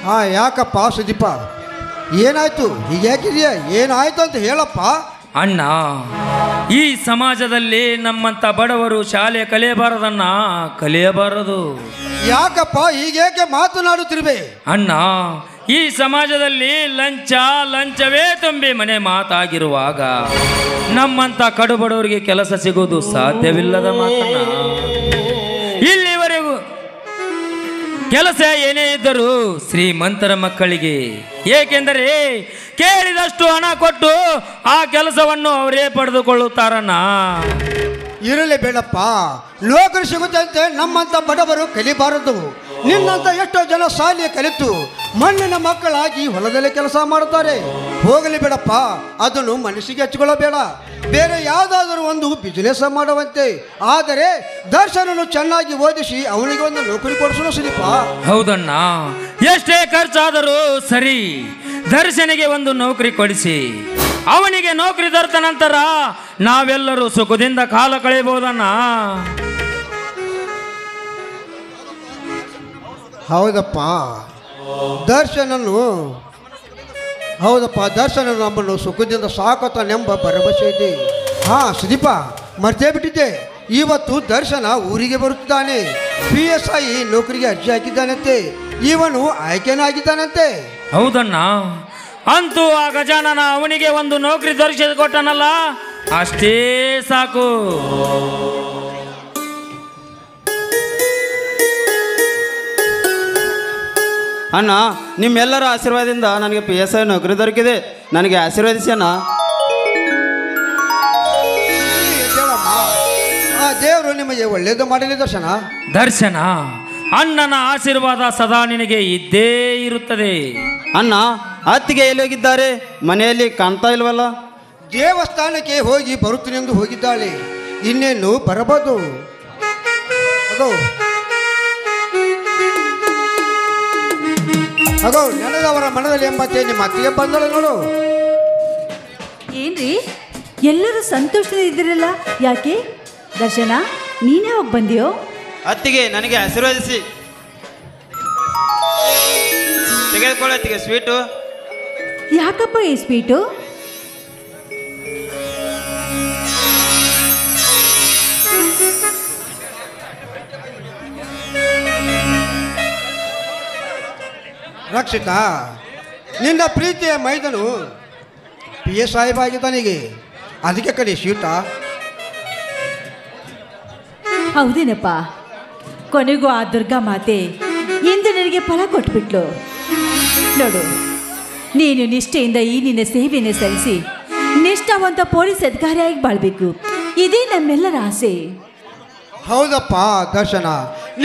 ಹಾ, ಯಾಕಪ್ಪ ಸುದೀಪ, ಏನಾಯ್ತು? ಹೀಗೆ ಯಾಕಿದೆಯಾ? ಏನಾಯ್ತು ಅಂತ ಹೇಳಪ್ಪ. ಅಣ್ಣ, ಈ ಸಮಾಜದಲ್ಲಿ ನಮ್ಮಂಥ ಬಡವರು ಶಾಲೆ ಕಲಿಯಬಾರದನ್ನ, ಕಲಿಯಬಾರದು. ಯಾಕಪ್ಪ ಹೀಗೇಕೆ ಮಾತನಾಡುತ್ತಿರುವೆ? ಅಣ್ಣ, ಈ ಸಮಾಜದಲ್ಲಿ ಲಂಚವೇ ತುಂಬಿ ಮನೆ ಮಾತಾಗಿರುವಾಗ ನಮ್ಮಂಥ ಕಡು ಬಡವರಿಗೆ ಕೆಲಸ ಸಿಗೋದು ಸಾಧ್ಯವಿಲ್ಲದ ಮಾತನ್ನ. ಇಲ್ಲಿವರೆಗೂ ಕೆಲಸ ಏನೇ ಇದ್ದರೂ ಶ್ರೀಮಂತರ ಮಕ್ಕಳಿಗೆ, ಏಕೆಂದರೆ ಕೇಳಿದಷ್ಟು ಹಣ ಕೊಟ್ಟು ಆ ಕೆಲಸವನ್ನು ಅವರೇ ಪಡೆದುಕೊಳ್ಳುತ್ತಾರಣ್ಣ. ಇರಲಿ ಬೇಡಪ್ಪ, ನೌಕರಿ ಸಿಗುತ್ತಂತೆ ನಮ್ಮಂತ ಬಡವರು ಕಲಿಬಾರದು. ನಿನ್ನಂತ ಎಷ್ಟೋ ಜನ ಶಾಲೆ ಕಲಿತು ಮಣ್ಣಿನ ಮಕ್ಕಳಾಗಿ ಹೊಲದಲ್ಲಿ ಕೆಲಸ ಮಾಡುತ್ತಾರೆ. ಹೋಗಲಿ ಬೇಡಪ್ಪ, ಅದನ್ನು ಮನಸ್ಸಿಗೆ ಹಚ್ಕೊಳ್ಳಬೇಡ. ಬೇರೆ ಯಾವುದಾದರೂ ಒಂದು ಬಿಸಿನೆಸ್ ಮಾಡುವಂತೆ. ಆದರೆ ದರ್ಶನನ್ನು ಚೆನ್ನಾಗಿ ಓದಿಸಿ ಅವನಿಗೆ ಒಂದು ನೌಕರಿ ಕೊಡಿಸಲು ಸುದೀಪ. ಹೌದಣ್ಣ, ಎಷ್ಟೇ ಖರ್ಚಾದರೂ ಸರಿ, ದರ್ಶನಿಗೆ ಒಂದು ನೌಕರಿ ಕೊಡಿಸಿ ಅವನಿಗೆ ನೌಕರಿ ದೊರೆತ ನಂತರ ನಾವೆಲ್ಲರೂ ಸುಖದಿಂದ ಕಾಲ ಕಳೆಯಬಹುದಣ್ಣ. ಹೌದಪ್ಪ, ದರ್ಶನನು ನಮ್ಮನ್ನು ಸುಖದಿಂದ ಸಾಕುತ್ತಾನೆಂಬ ಭರವಸೆ ಇದೆ. ಸುದೀಪ, ಮರ್ತೇ ಬಿಟ್ಟಿದ್ದೆ, ಇವತ್ತು ದರ್ಶನ ಊರಿಗೆ ಬರುತ್ತಿದ್ದಾನೆ. PSI ನೌಕರಿಗೆ ಅರ್ಜಿ ಹಾಕಿದ್ದಾನಂತೆ. ಇವನು ಆಯ್ಕೆನಾಗಿದ್ದಾನಂತೆ. ಹೌದಣ್ಣ, ಅಂತೂ ಆ ಗಜಾನನ ಅವನಿಗೆ ಒಂದು ನೌಕರಿ ದೊರಕಿಸಿಕೊಟ್ಟನಲ್ಲ, ಅಷ್ಟೇ ಸಾಕು. ಅಣ್ಣ, ನಿಮ್ಮೆಲ್ಲರ ಆಶೀರ್ವಾದದಿಂದ ನನಗೆ PSI ನೌಕರಿ ದೊರಕಿದೆ. ನನಗೆ ಆಶೀರ್ವದಿಸಿ ಅಣ್ಣ. ಹೇಳಮ್ಮ. ನಿಮಗೆ ಒಳ್ಳೆಯದು ಮಾಡಲಿ ದರ್ಶನ. ದರ್ಶನ, ಅಣ್ಣನ ಆಶೀರ್ವಾದ ಸದಾ ನಿನಗೆ ಇದ್ದೇ ಇರುತ್ತದೆ. ಅಣ್ಣ, ಅತ್ತಿಗೆ ಎಲ್ಲಿ ಹೋಗಿದ್ದಾರೆ? ಮನೆಯಲ್ಲಿ ಕಾಣ್ತಾ ಇಲ್ವಲ್ಲ? ದೇವಸ್ಥಾನಕ್ಕೆ ಹೋಗಿ ಬರುತ್ತೀನೆಂದು ಹೋಗಿದ್ದಾಳೆ. ಇನ್ನೇನು ಬರಬಹುದು. ಅಗೋ ನೆನೆದವರ ಮನದಲ್ಲಿ ಎಂಬತ್ತೆ ನಿಮ್ಮ ಅತ್ತಿಗೆ ಬಂದಳು ನೋಡು. ಏನ್ರಿ ಎಲ್ಲರೂ ಸಂತೋಷದಿಂದ ಇದ್ದೀರಲ್ಲ, ಯಾಕೆ? ದರ್ಶನ, ನೀನೇ ಹೋಗಿ ಬಂದಿಯೋ? ಅತ್ತಿಗೆ ನನಗೆ ಆಶೀರ್ವದಿಸಿ. ತೆಗೆದುಕೊಳ್ಳ ಅತ್ತಿಗೆ ಸ್ವೀಟು. ಯಾಕಪ್ಪ ಈ ಸ್ವೀಟು? ರಕ್ಷಿತಾ, ನಿನ್ನ ಪ್ರೀತಿಯ ಮೈದನು PS ಸಾಹೇಬ ಆಗಿದ್ದಾನಿಗೆ, ಅದಕ್ಕೆ ಕಡೆ ಸ್ವೀಟ. ಹೌದೇನಪ್ಪ, ಕೊನೆಗೂ ಆ ದುರ್ಗಾ ಮಾತೆ ಇಂದು ನನಗೆ ಫಲ ಕೊಟ್ಬಿಟ್ಲು ನೋಡು. ನೀನು ನಿಷ್ಠೆಯಿಂದ ಈ ನಿನ್ನ ಸೇವೆಯನ್ನು ಸಲ್ಲಿಸಿ ನಿಷ್ಠಾವಂತ ಪೊಲೀಸ್ ಅಧಿಕಾರಿಯಾಗಿ ಬಾಳ್ಬೇಕು, ಇದೇ ನಮ್ಮೆಲ್ಲರ ಆಸೆ. ಹೌದಪ್ಪ ದರ್ಶನ,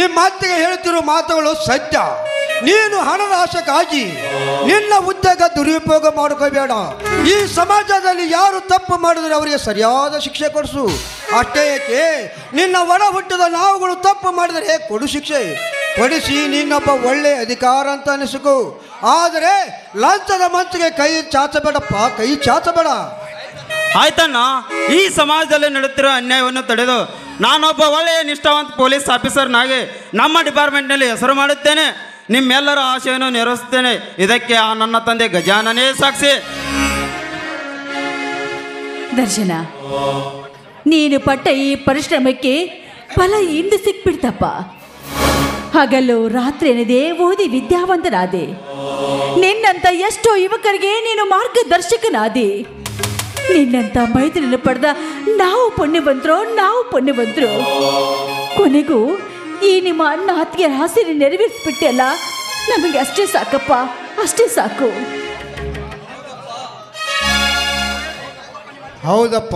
ನಿಮ್ಮ ಅತ್ತಿಗೆ ಹೇಳ್ತಿರೋ ಮಾತುಗಳು ಸತ್ಯ. ನೀನು ಹಣದ ಆಶಕ್ಕಾಗಿ ನಿನ್ನ ಉದ್ಯೋಗ ದುರುಪಯೋಗ ಮಾಡ್ಕೋಬೇಡ. ಈ ಸಮಾಜದಲ್ಲಿ ಯಾರು ತಪ್ಪು ಮಾಡಿದ್ರೆ ಅವರಿಗೆ ಸರಿಯಾದ ಶಿಕ್ಷೆ ಕೊಡಿಸು. ಅಷ್ಟೇ ಏಕೆ, ನಿನ್ನ ಒಡ ಹುಟ್ಟಿದ ನಾವುಗಳು ತಪ್ಪು ಮಾಡಿದರೆ ಕೊಡು ಶಿಕ್ಷೆ ಕೊಡಿಸಿ ನಿನ್ನೊಬ್ಬ ಒಳ್ಳೆ ಅಧಿಕಾರ ಅಂತ ಅನಿಸಿಕೊ. ಆದರೆ ಲಂಚದ ಮಂಚಿಗೆ ಕೈ ಚಾಚಬೇಡಪ್ಪ, ಕೈ ಚಾಚಬೇಡ. ಆಯ್ತಣ್ಣ, ಈ ಸಮಾಜದಲ್ಲಿ ನಡೆಯುತ್ತಿರೋ ಅನ್ಯಾಯವನ್ನು ತಡೆದು ನಾನೊಬ್ಬ ಒಳ್ಳೆಯ ನಿಷ್ಠಾವಂತ ಪೊಲೀಸ್ ಆಫೀಸರ್ನಾಗಿ ನಮ್ಮ ಡಿಪಾರ್ಟ್ಮೆಂಟ್ನಲ್ಲಿ ಹೆಸರು ಮಾಡುತ್ತೇನೆ. ನಿಮ್ಮೆಲ್ಲರ ಆಶೆಯನ್ನು ನೆರವೇರಿಸುತ್ತೇನೆ. ಇದಕ್ಕೆ ಆ ನನ್ನ ತಂದೆ ಗಜಾನನೇ ಸಾಕ್ಷಿ. ದರ್ಶನ, ನೀನು ಪಟ್ಟ ಈ ಪರಿಶ್ರಮಕ್ಕೆ ಫಲ ಇಂದು ಸಿಕ್ಬಿಡ್ತಪ್ಪ. ಹಗಲು ರಾತ್ರಿ ಎನ್ನದೇ ಓದಿ ವಿದ್ಯಾವಂತನಾದೆ. ನಿನ್ನಂತ ಎಷ್ಟೋ ಯುವಕರಿಗೆ ನೀನು ಮಾರ್ಗದರ್ಶಕನಾದೆ. ನಿನ್ನಂತ ಮೈತ್ರಿಯನ್ನು ಪಡೆದ ನಾವು ಪುಣ್ಯವಂತರು. ಕೊನೆಗೂ ಈ ನಿಮ್ಮ ಅಣ್ಣ ಅತ್ತಿಗೆ ಆಸೆಯನ್ನು ನೆರವೇರಿಸ್ಬಿಟ್ಟೆಲ್ಲ, ನಮಗೆ ಅಷ್ಟೇ ಸಾಕಪ್ಪ, ಅಷ್ಟೇ ಸಾಕು. ಹೌದಪ್ಪ,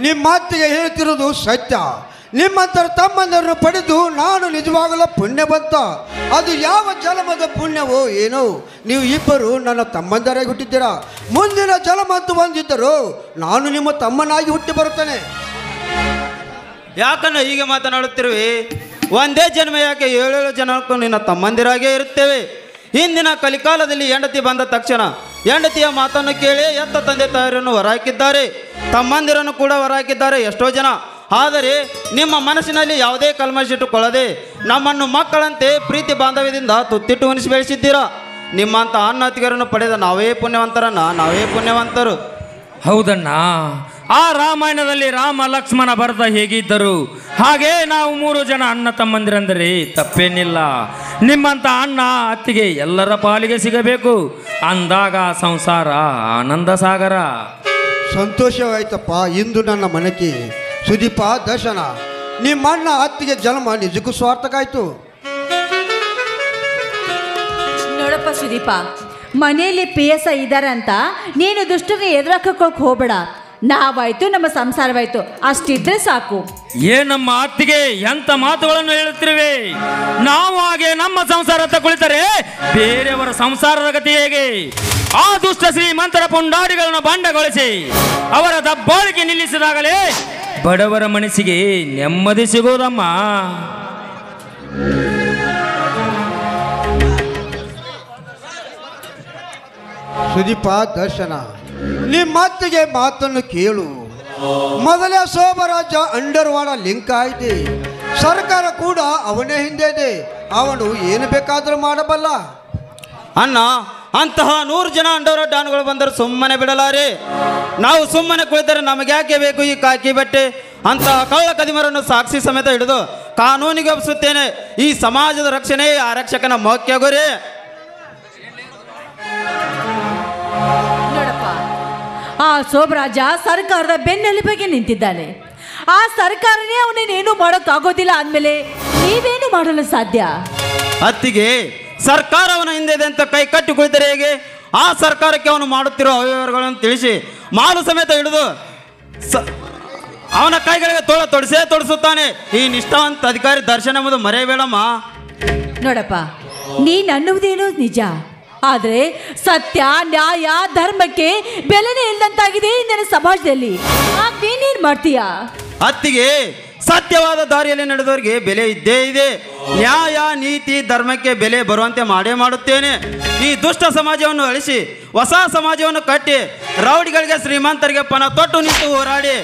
ನಿಮ್ಮ ಮಾತಿಗೆ ಹೇಳ್ತಿರೋದು ಸತ್ಯ. ನಿಮ್ಮಂತರ ತಮ್ಮಂದರನ್ನು ಪಡೆದು ನಾನು ನಿಜವಾಗಲೂ ಪುಣ್ಯವಂತ. ಅದು ಯಾವ ಜನ್ಮದ ಪುಣ್ಯವೋ ಏನೋ, ನೀವು ಇಬ್ಬರು ನನ್ನ ತಮ್ಮಂದರಾಗಿ ಹುಟ್ಟಿದ್ದೀರಾ. ಮುಂದಿನ ಜನ್ಮ ಅಂತ ಹೊಂದಿದ್ದರು ನಾನು ನಿಮ್ಮ ತಮ್ಮನಾಗಿ ಹುಟ್ಟಿ ಬರುತ್ತೇನೆ. ಯಾಕನ್ನ ಹೀಗೆ ಮಾತನಾಡುತ್ತಿರುವೆ? ಒಂದೇ ಜನ್ಮ ಯಾಕೆ 7 ಜನಕ್ಕೂ ನಿನ್ನ ತಮ್ಮಂದಿರಾಗೇ ಇರುತ್ತೇವೆ. ಹಿಂದಿನ ಕಲಿಕಾಲದಲ್ಲಿ ಹೆಂಡತಿ ಬಂದ ತಕ್ಷಣ ಹೆಂಡತಿಯ ಮಾತನ್ನು ಕೇಳಿ ಎತ್ತ ತಂದೆ ತಾಯಿಯನ್ನು ಹೊರಹಾಕಿದ್ದಾರೆ, ತಮ್ಮಂದಿರನ್ನು ಕೂಡ ಹೊರಹಾಕಿದ್ದಾರೆ ಎಷ್ಟೋ ಜನ. ಆದರೆ ನಿಮ್ಮ ಮನಸ್ಸಿನಲ್ಲಿ ಯಾವುದೇ ಕಲ್ಮಶಿಟ್ಟುಕೊಳ್ಳದೆ ನಮ್ಮನ್ನು ಮಕ್ಕಳಂತೆ ಪ್ರೀತಿ ಬಾಂಧವ್ಯದಿಂದ ತುತ್ತಿಟ್ಟು ಉಣಿಸಿ ಬೆಳೆಸಿದ್ದೀರಾ. ನಿಮ್ಮಂಥ ಅಣ್ಣ ಅತ್ತಿಗೆಯರನ್ನು ಪಡೆದ ನಾವೇ ಪುಣ್ಯವಂತರು. ಹೌದಣ್ಣ, ಆ ರಾಮಾಯಣದಲ್ಲಿ ರಾಮ ಲಕ್ಷ್ಮಣ ಭರತ ಹೇಗಿದ್ದರು ಹಾಗೆ ನಾವು 3 ಜನ ಅಣ್ಣ ತಮ್ಮಂದಿರಂದರೆ ತಪ್ಪೇನಿಲ್ಲ. ನಿಮ್ಮಂಥ ಅಣ್ಣ ಅತ್ತಿಗೆ ಎಲ್ಲರ ಪಾಲಿಗೆ ಸಿಗಬೇಕು, ಅಂದಾಗ ಸಂಸಾರ ಆನಂದ ಸಾಗರ. ಸಂತೋಷವಾಯ್ತಪ್ಪ ಇಂದು ನನ್ನ ಮನಕ್ಕೆ. ಸುದೀಪ, ದರ್ಶನ, ನಿಮ್ಮ ಅಣ್ಣ ಅತ್ತಿಗೆ ಜನ್ಮ ನಿಜಕ್ಕೂ ಸ್ವಾರ್ಥಕಾಯ್ತು. ನೋಡಪ್ಪ ಸುದೀಪ, ಮನೆಯಲ್ಲಿ PS ಇದ್ದಾರೆ ಅಂತ ನೀನು ದುಷ್ಟರನ್ನ ಎದುರಾಕೋಕೆ ಹೋಗಬೇಡ. ನಾವಾಯ್ತು, ನಮ್ಮ ಸಂಸಾರವಾಯ್ತು, ಅಷ್ಟಿದ್ರೆ ಸಾಕು. ನಮ್ಮ ಅತ್ತಿಗೆ ಎಂತ ಮಾತುಗಳನ್ನು ಹೇಳುತ್ತಿರುವೆ? ನಾವು ಹಾಗೆ ನಮ್ಮ ಸಂಸಾರ ಕುಳಿತರೆ ಬೇರೆಯವರ ಸಂಸಾರದ ಗತಿ ಹೇಗೆ? ಆ ದುಷ್ಟ ಶ್ರೀಮಂತರ ಪುಂಡಾರಿಗಳನ್ನು ಬಂಡಗೊಳಿಸಿ ಅವರ ದಬ್ಬಾಳಿಕೆ ನಿಲ್ಲಿಸಿದಾಗಲೇ ಬಡವರ ಮನಸ್ಸಿಗೆ ನೆಮ್ಮದಿ ಸಿಗೋದಮ್ಮ. ಸುದೀಪ, ದರ್ಶನ, ನಿಮ್ಮ ಮಾತಿಗೆ ಮಾತನ್ನು ಕೇಳು. ಮೊದಲೇ ಸೋಮರಾಜ ಅಂಡರ್ವಾಡ ಲಿಂಕ್ ಆಯ್ತು. ಸರ್ಕಾರ ಕೂಡ ಅವನೇ ಹಿಂದೆ ಇದೆ. ಅವನು ಏನು ಬೇಕಾದರೂ ಮಾಡಬಲ್ಲ. ಅಣ್ಣ, ಅಂತಹ 100 ಜನ ಅಂಡವರ ಡಾನ್ಗಳು ಬಂದರೆ ಸುಮ್ಮನೆ ಬಿಡಲಾರೆ. ನಾವು ಸುಮ್ಮನೆ ಕುಳಿತರೆ ನಮಗೆ ಯಾಕೆ ಬೇಕು ಈ ಕಾಕಿ ಬಟ್ಟೆ? ಅಂತಹ ಕಳ್ಳ ಕದಿಮರನ್ನು ಸಾಕ್ಷಿ ಸಮೇತ ಹಿಡಿದು ಕಾನೂನಿಗೆ ಒಪ್ಪಿಸುತ್ತೇನೆ. ಈ ಸಮಾಜದ ರಕ್ಷಣೆ ಆರಕ್ಷಕನ ಮುಖ್ಯ ಗುರಿ. ನೋಡಪ್ಪ, ಆ ಸೋಮರಾಜ ಸರ್ಕಾರದ ಬೆನ್ನೆಲುಬಿಗೆ ನಿಂತಿದ್ದಾನೆ. ಆ ಸರ್ಕಾರನೇ ಅವನೇನು ಮಾಡೋಕ್ಕಾಗೋದಿಲ್ಲ ಅಂದಮೇಲೆ ನೀವೇನು ಮಾಡಲು ಸಾಧ್ಯ? ಅತ್ತಿಗೆ, ಸರ್ಕಾರವನ ಹಿಂದೆ ಇದೆ ಅಂತ ಕೈ ಕಟ್ಟಿ ಕುಳಿತರೆ ಹೇಗೆ? ಆ ಸರ್ಕಾರಕ್ಕೆ ಅವನು ಮಾಡುತ್ತಿರುವ ಅವ್ಯವಹಾರಗಳನ್ನು ತಿಳಿಸಿ ಮಾಲು ಸಮೇತ ಹಿಡಿದು ಅವನ ಕೈಗಳಿಗೆ ತೊಡಿಸುತ್ತಾನೆ. ಈ ನಿಷ್ಠಾವಂತ ಅಧಿಕಾರಿ ದರ್ಶನ ಎಂಬುದು ಮರೆಯಬೇಡಮ್ಮ. ನೋಡಪ್ಪ, ನೀನು ಅನ್ನುವುದೇನೋ ನಿಜ, ಆದರೆ ಸತ್ಯ, ನ್ಯಾಯ, ಧರ್ಮಕ್ಕೆ ಬೆಲೆನೇ ಇಲ್ಲದಂತಾಗಿದೆ ಇಂದಿನ ಸಮಾಜದಲ್ಲಿ. ನೀನೇನು ಮಾಡ್ತೀಯಾ? ಅತ್ತಿಗೆ, ಸತ್ಯವಾದ ದಾರಿಯಲ್ಲಿ ನಡೆದವರಿಗೆ ಬೆಲೆ ಇದ್ದೇ ಇದೆ. ನ್ಯಾಯ, ನೀತಿ, ಧರ್ಮಕ್ಕೆ ಬೆಲೆ ಬರುವಂತೆ ಮಾಡೇ ಮಾಡುತ್ತೇನೆ. ಈ ದುಷ್ಟ ಸಮಾಜವನ್ನು ಅಳಿಸಿ ಹೊಸ ಸಮಾಜವನ್ನು ಕಟ್ಟಿ ರೌಡಿಗಳಿಗೆ, ಶ್ರೀಮಂತರಿಗೆ ಪಣ ತೊಟ್ಟು ನಿಂತು ಹೋರಾಡಿ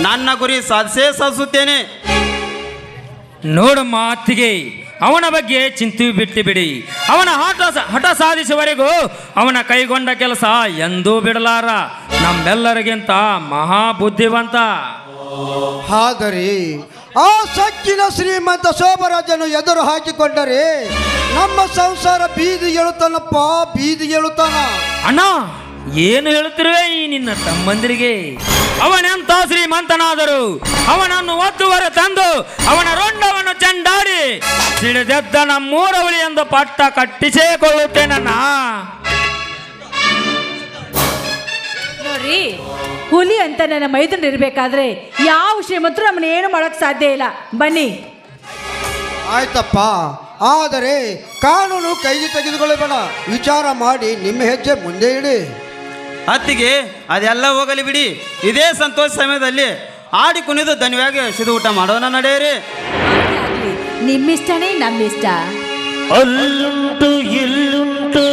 ನನ್ನ ಗುರಿ ಸಾಧಿಸುತ್ತೇನೆ. ನೋಡಮ್ಮ ಅತ್ತಿಗೆ, ಅವನ ಬಗ್ಗೆ ಚಿಂತೆ ಬಿಟ್ಟು ಬಿಡಿ. ಅವನ ಹಠ ಸಾಧಿಸುವವರೆಗೂ ಅವನ ಕೈಗೊಂಡ ಕೆಲಸ ಎಂದೂ ಬಿಡಲಾರ. ನಮ್ಮೆಲ್ಲರಿಗಿಂತ ಮಹಾಬುದ್ಧಿವಂತ. ಆದರೆ ಆ ಸಕ್ಕಿನ ಶ್ರೀಮಂತ ಶೋಭರಾಜನು ಎದುರು ಹಾಕಿಕೊಂಡರೆ ನಮ್ಮ ಸಂಸಾರ ಬೀದಿ ಏಳುತ್ತಾನಪ್ಪ, ಬೀದಿ ಏಳುತ್ತಾನ. ಅಣ್ಣ, ಏನು ಹೇಳುತ್ತಿರುವೆ ಈ ನಿನ್ನ ತಮ್ಮಂದಿರಿಗೆ? ಅವನೆಂತ ಶ್ರೀಮಂತನಾದರೂ ಅವನನ್ನು ಒತ್ತುವರೆ ತಂದು ಅವನ ರೊಂಡವನ್ನು ಚೆಂಡಾಡಿ ಸಿಡಿದೆದ್ದ ನಮ್ಮೂರವಳಿ ಎಂದು ಪಟ್ಟ ಕಟ್ಟಿಸಿಕೊಳ್ಳುತ್ತೇನಣ್ಣ. ನೋಡ್ರಿ, ಹುಲಿ ಅಂತ ನನ್ನ ಮೈದುನ ಇರಬೇಕಾದ್ರೆ ಯಾವ ಶ್ರೀಮಂತರು ನಮ್ಮನ್ನ ಏನು ಮಾಡೋಕ್ಕೆ ಸಾಧ್ಯ ಇಲ್ಲ. ಬನ್ನಿ. ಆಯ್ತಪ್ಪ, ಆದರೆ ಕಾನೂನು ಕೈಗೆ ತೆಗೆದುಕೊಳ್ಳಬೇಡ. ವಿಚಾರ ಮಾಡಿ ನಿಮ್ಮ ಹೆಜ್ಜೆ ಮುಂದೆ ಇಡಿ. ಅತ್ತಿಗೆ, ಅದೆಲ್ಲ ಹೋಗಲಿ ಬಿಡಿ. ಇದೇ ಸಂತೋಷ ಸಮಯದಲ್ಲಿ ಆಡಿ ಕುಣಿದು ಧನ್ಯವಾಗಿ ಸಿದು ಊಟ ಮಾಡೋಣ, ನಡೆಯಿರಿ. ನಿಮ್ಮಿಷ್ಟನೇ ನಮ್ಮಿಷ್ಟ. ಅಲ್ಲುಂಟು ಇಲ್ಲುಂಟು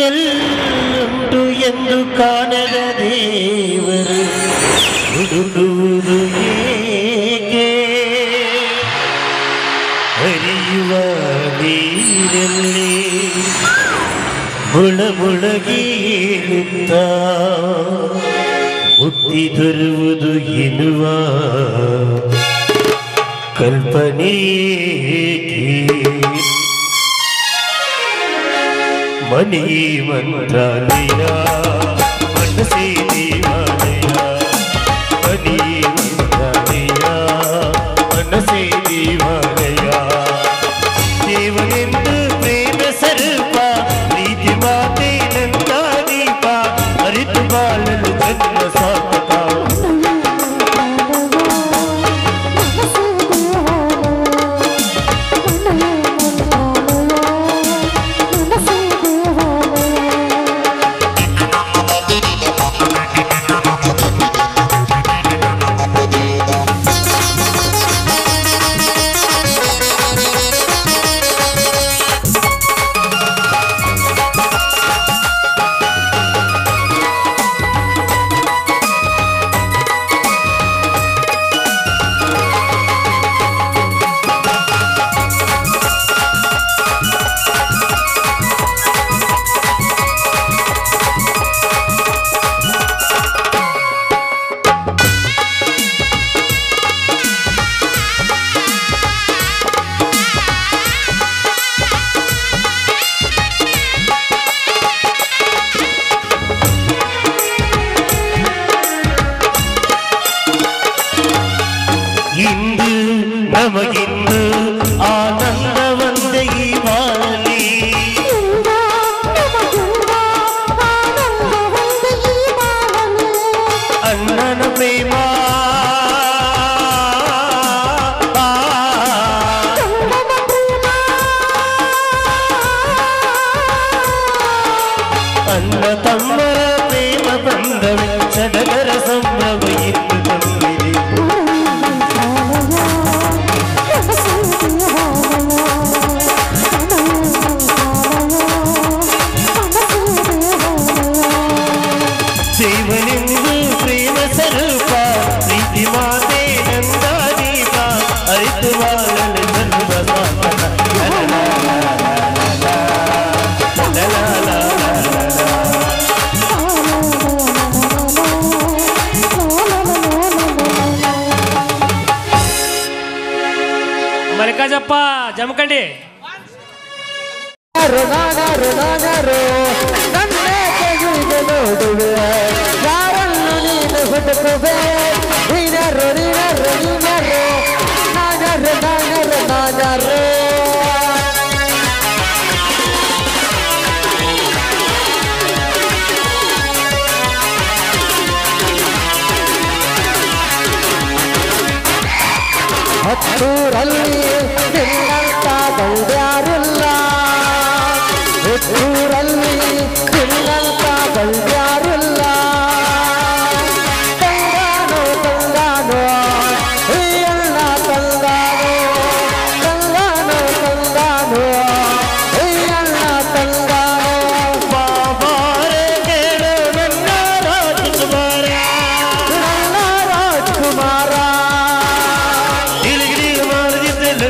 ಎಲ್ಲುಂಟು ಎಂದು ಕಾಣದ ದೇವರು ಹುಡುಕುವುದು ಏಕೆ? ಹರಿಯುವ ನೀರಲ್ಲಿ ಮುಳಮುಳಗಿ ಏಳುತ್ತ ಮುತ್ತಿ ತರುವುದು ಎನ್ನುವ ಕಲ್ಪನೆ. ಮನೆ ಮಂತ್ರಾಲಯ, ಮನಸೇ ದೇವಾಲಯ. ಮನೆ ಮಂತ್ರಾಲಯ, ಮನಸೇ ದೇವಾಲಯ. ದೇವನೆಂದು ಪ್ರೇಮ ಸ್ವರೂಪ, ಪ್ರೀತಿ ಮಾತೆ ನಂದ ದೀಪ. ಅರಿತು ಬಾಳಲು ಜನ್ಮ ಸಾರ್ಥಕ. ಇಂದು ನಮಗಿಂದು ಆನಂದ ಒಂದೇ ಈ ಬಾಳಲಿ. ಅಣ್ಣನ ಪ್ರೇಮ ಅಣ್ಣ ತಮ್ಮರ ಪ್ರೇಮ ಬಂದವೆ ಸಡಗರ ಸಂಭ್ರಮ ಇತ್ತು ತಂದಿದೆ. ದೇವನೆಂದು ಪ್ರೇಮ ಸ್ವರೂಪ, ಪ್ರೀತಿ ಮಾತೆ ನಂದ ದೀಪ. ಅರಿತು ಬಾಳಲು ಜನ್ಮ ಸಾರ್ಥಕ. ಮಲ್ಲಿಕಾರ್ಜಪ್ಪ ಜಮಖಂಡಿ. ನೋಡುವೆ ಯಾರನ್ನು ನೀನು ಹುಡುಕುವೆ. ನೀನರು ನೀನರು ನೀನರು ನಾನರು ನಾನರು ನಾನರು.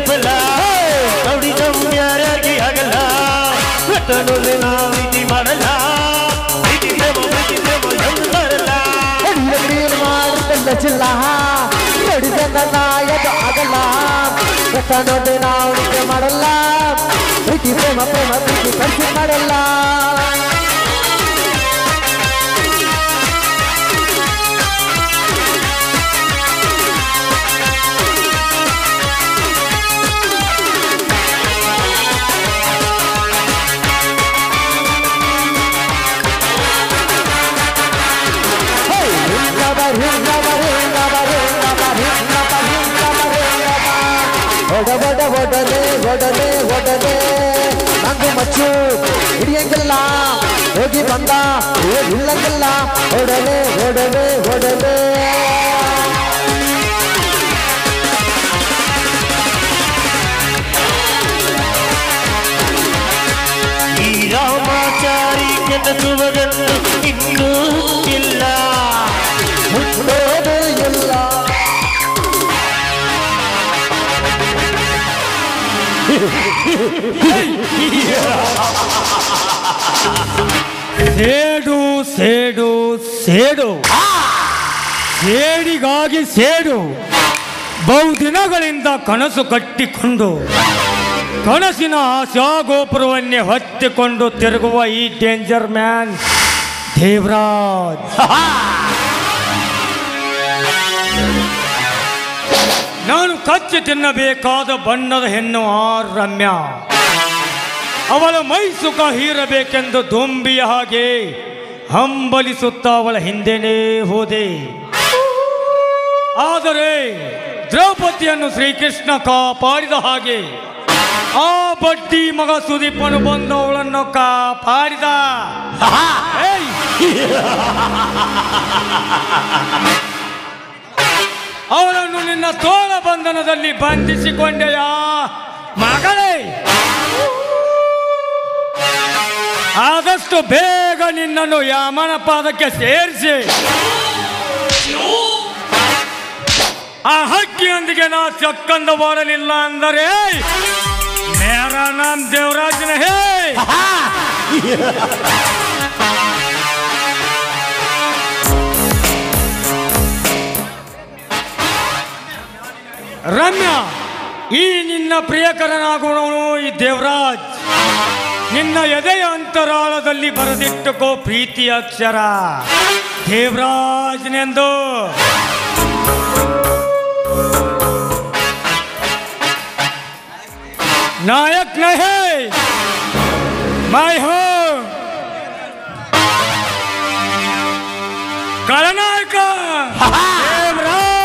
ವಿಫಲ ನೋಡಿ ನಮ್ಮ ಯಾರ್ಯಾರಿಗೆ ಆಗಲ್ಲ ನೋಡಿ ನಾವು ಪ್ರೀತಿ ಮಾಡಲ್ಲ ಪ್ರೀತಿ ಪ್ರೇಮ ಎಂದು ಬರಲ್ಲ ಮಾಡುತ್ತಲ್ಲ ಚಿಲ್ಲ ನೋಡಿದ ನಾಯದು ಆಗಲ್ಲ ನೋಡಿ ನಾವು ನಿದ್ದೆ ಮಾಡಲ್ಲ ಪ್ರೀತಿ ಪ್ರೇಮ ಪ್ರೀತಿ ಖರ್ಚು ಮಾಡಲ್ಲ ಒಡನೆ ನಂದು ಮಚ್ಚು ಹಿಡಿಯಂಗಿಲ್ಲ ಹೋಗಿ ಬಂದ ಇಲ್ಲಂಗಿಲ್ಲ ಒಡನೆ ಈ ರಾಮಾಚಾರಿ ಕೆನಸುವುದನ್ನು ಇನ್ನೂ ಇಲ್ಲ ಹುಟ್ಟೋದು ಇಲ್ಲ ಸೇಡು ಸೇಡಿಗಾಗಿ ಸೇಡು ಬಹುದಿನಗಳಿಂದ ಕನಸು ಕಟ್ಟಿಕೊಂಡು ಕನಸಿನ ಆಶಾಗೋಪುರವನ್ನೇ ಹೊತ್ತಿಕೊಂಡು ತಿರುಗುವ ಈ ಡೇಂಜರ್ ಮ್ಯಾನ್ ದೇವರಾಜ್. ನಾನು ಕಚ್ಚಿ ತಿನ್ನಬೇಕಾದ ಬಣ್ಣದ ಹೆಣ್ಣು ಆ ರಮ್ಯ. ಅವಳ ಮೈ ಸುಖ ಹೀರಬೇಕೆಂದು ದೊಂಬಿಯ ಹಾಗೆ ಹಂಬಲಿಸುತ್ತಾ ಅವಳ ಹಿಂದೆನೇ ಹೋದೆ. ಆದರೆ ದ್ರೌಪದಿಯನ್ನು ಶ್ರೀಕೃಷ್ಣ ಕಾಪಾಡಿದ ಹಾಗೆ ಆ ಬಡ್ಡಿ ಮಗ ಸುದೀಪನು ಬಂದು ಅವಳನ್ನು ಕಾಪಾಡಿದ. ಅವಳನ್ನು ನಿನ್ನ ತೋಳ ಬಂಧನದಲ್ಲಿ ಬಂಧಿಸಿಕೊಂಡೆಯಾ ಮಗಳೇ? ಆದಷ್ಟು ಬೇಗ ನಿನ್ನನ್ನು ಯಮನ ಪಾದಕ್ಕೆ ಸೇರಿಸಿ ಆ ಹಕ್ಕಿಯೊಂದಿಗೆ ನಾ ಚಕ್ಕಂದ ಓಡಲಿಲ್ಲ ಅಂದರೆ ಮೇರಾ ನಾಮ್ ದೇವರಾಜನ ಹೇ. ರಮ್ಯಾ, ಈ ನಿನ್ನ ಪ್ರಿಯಕರನಾಗುವವನು ಈ ದೇವರಾಜ್. ನಿನ್ನ ಎದೆಯ ಅಂತರಾಳದಲ್ಲಿ ಬರೆದಿಟ್ಟುಕೋ ಪ್ರೀತಿಯ ಅಕ್ಷರ ದೇವರಾಜ್ನೆಂದು. नायक नहीं मैं हूं खलनायक देवराज.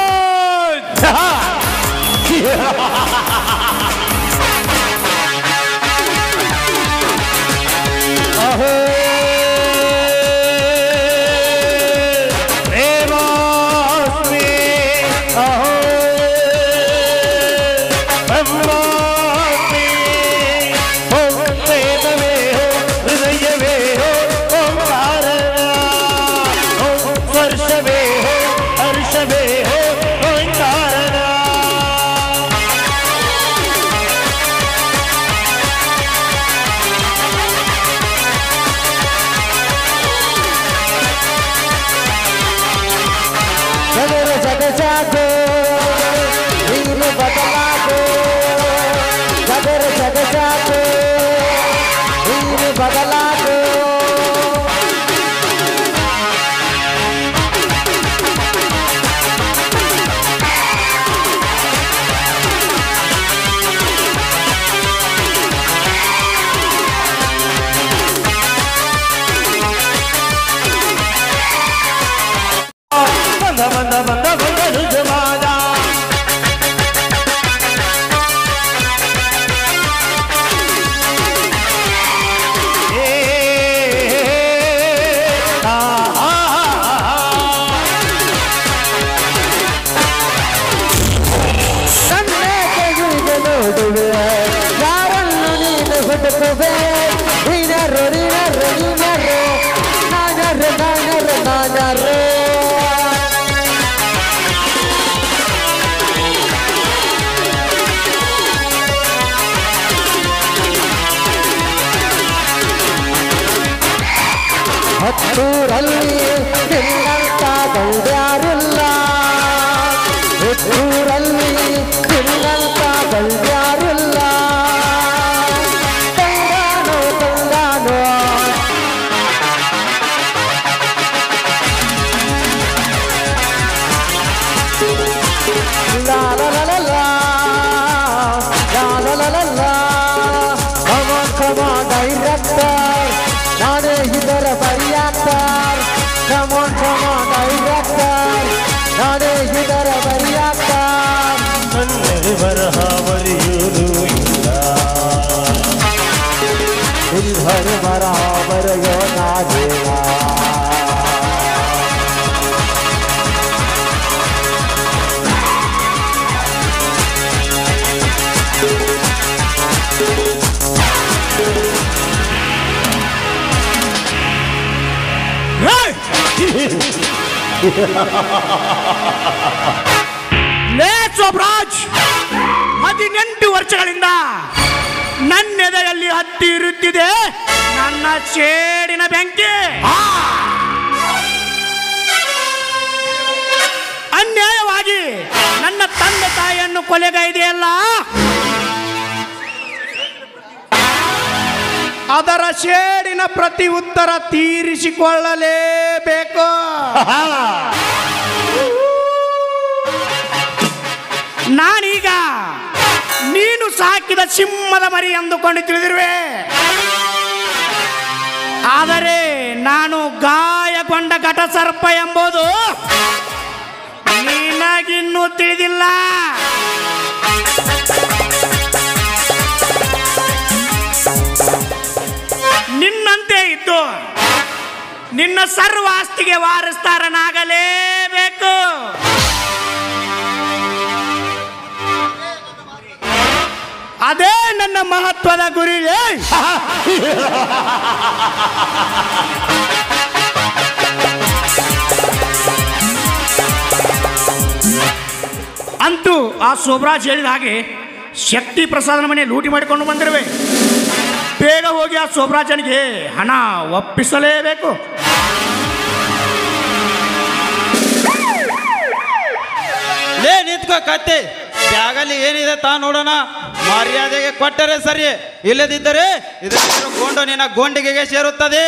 ಲೇ ಶೋಭರಾಜ್, 18 ವರ್ಷಗಳಿಂದ ನನ್ನೆದೆಯಲ್ಲಿ ಹತ್ತಿ ಇರುತ್ತಿದೆ ನನ್ನ ಸೇಡಿನ ಬೆಂಕಿ. ಅನ್ಯಾಯವಾಗಿ ನನ್ನ ತಂದೆ ತಾಯಿಯನ್ನು ಕೊಲೆಗೈದೆಯಲ್ಲ, ಅದರ ಸೇಡಿನ ಪ್ರತಿ ಉತ್ತರ ತೀರಿಸಿಕೊಳ್ಳಲೇಬೇಕು. ನಾನೀಗ ನೀನು ಸಾಕಿದ ಸಿಂಹದ ಮರಿ ಎಂದುಕೊಂಡು ತಿಳಿದಿರುವೆ, ಆದರೆ ನಾನು ಗಾಯಗೊಂಡ ಘಟಸರ್ಪ ಎಂಬುದು ನಿನಗಿನ್ನೂ ತಿಳಿದಿಲ್ಲ. ನಿನ್ನಂತೆ ಇದ್ದು ನಿನ್ನ ಸರ್ವ ಆಸ್ತಿಗೆ ವಾರಸ್ದಾರನಾಗಲೇಬೇಕು. ಅದೇ ನನ್ನ ಮಹತ್ವದ ಗುರಿ. ಅಂತೂ ಆ ಶೋಭರಾಜ್ ಹೇಳಿದ ಹಾಗೆ ಶಕ್ತಿ ಪ್ರಸಾದನ ಮನೆ ಲೂಟಿ ಮಾಡಿಕೊಂಡು ಬಂದಿರುವೆ. ಬೇಗ ಹೋಗಿ ಆ ಶೋಭರಾಜನಿಗೆ ಹಣ ಒಪ್ಪಿಸಲೇಬೇಕು. ಲೇ ನಿಂತ್ಕೋ ಕತ್ತೆ, ಬ್ಯಾಗಲ್ಲಿ ಏನಿದೆ ತಾ ನೋಡೋಣ. ಮರ್ಯಾದೆಗೆ ಕೊಟ್ಟರೆ ಸರಿ, ಇಲ್ಲದಿದ್ದರೆ ಇದರ ಗೊಂಡು ನಿನ್ನ ಗೊಂಡಿಗೆಗೆ ಸೇರುತ್ತದೆ.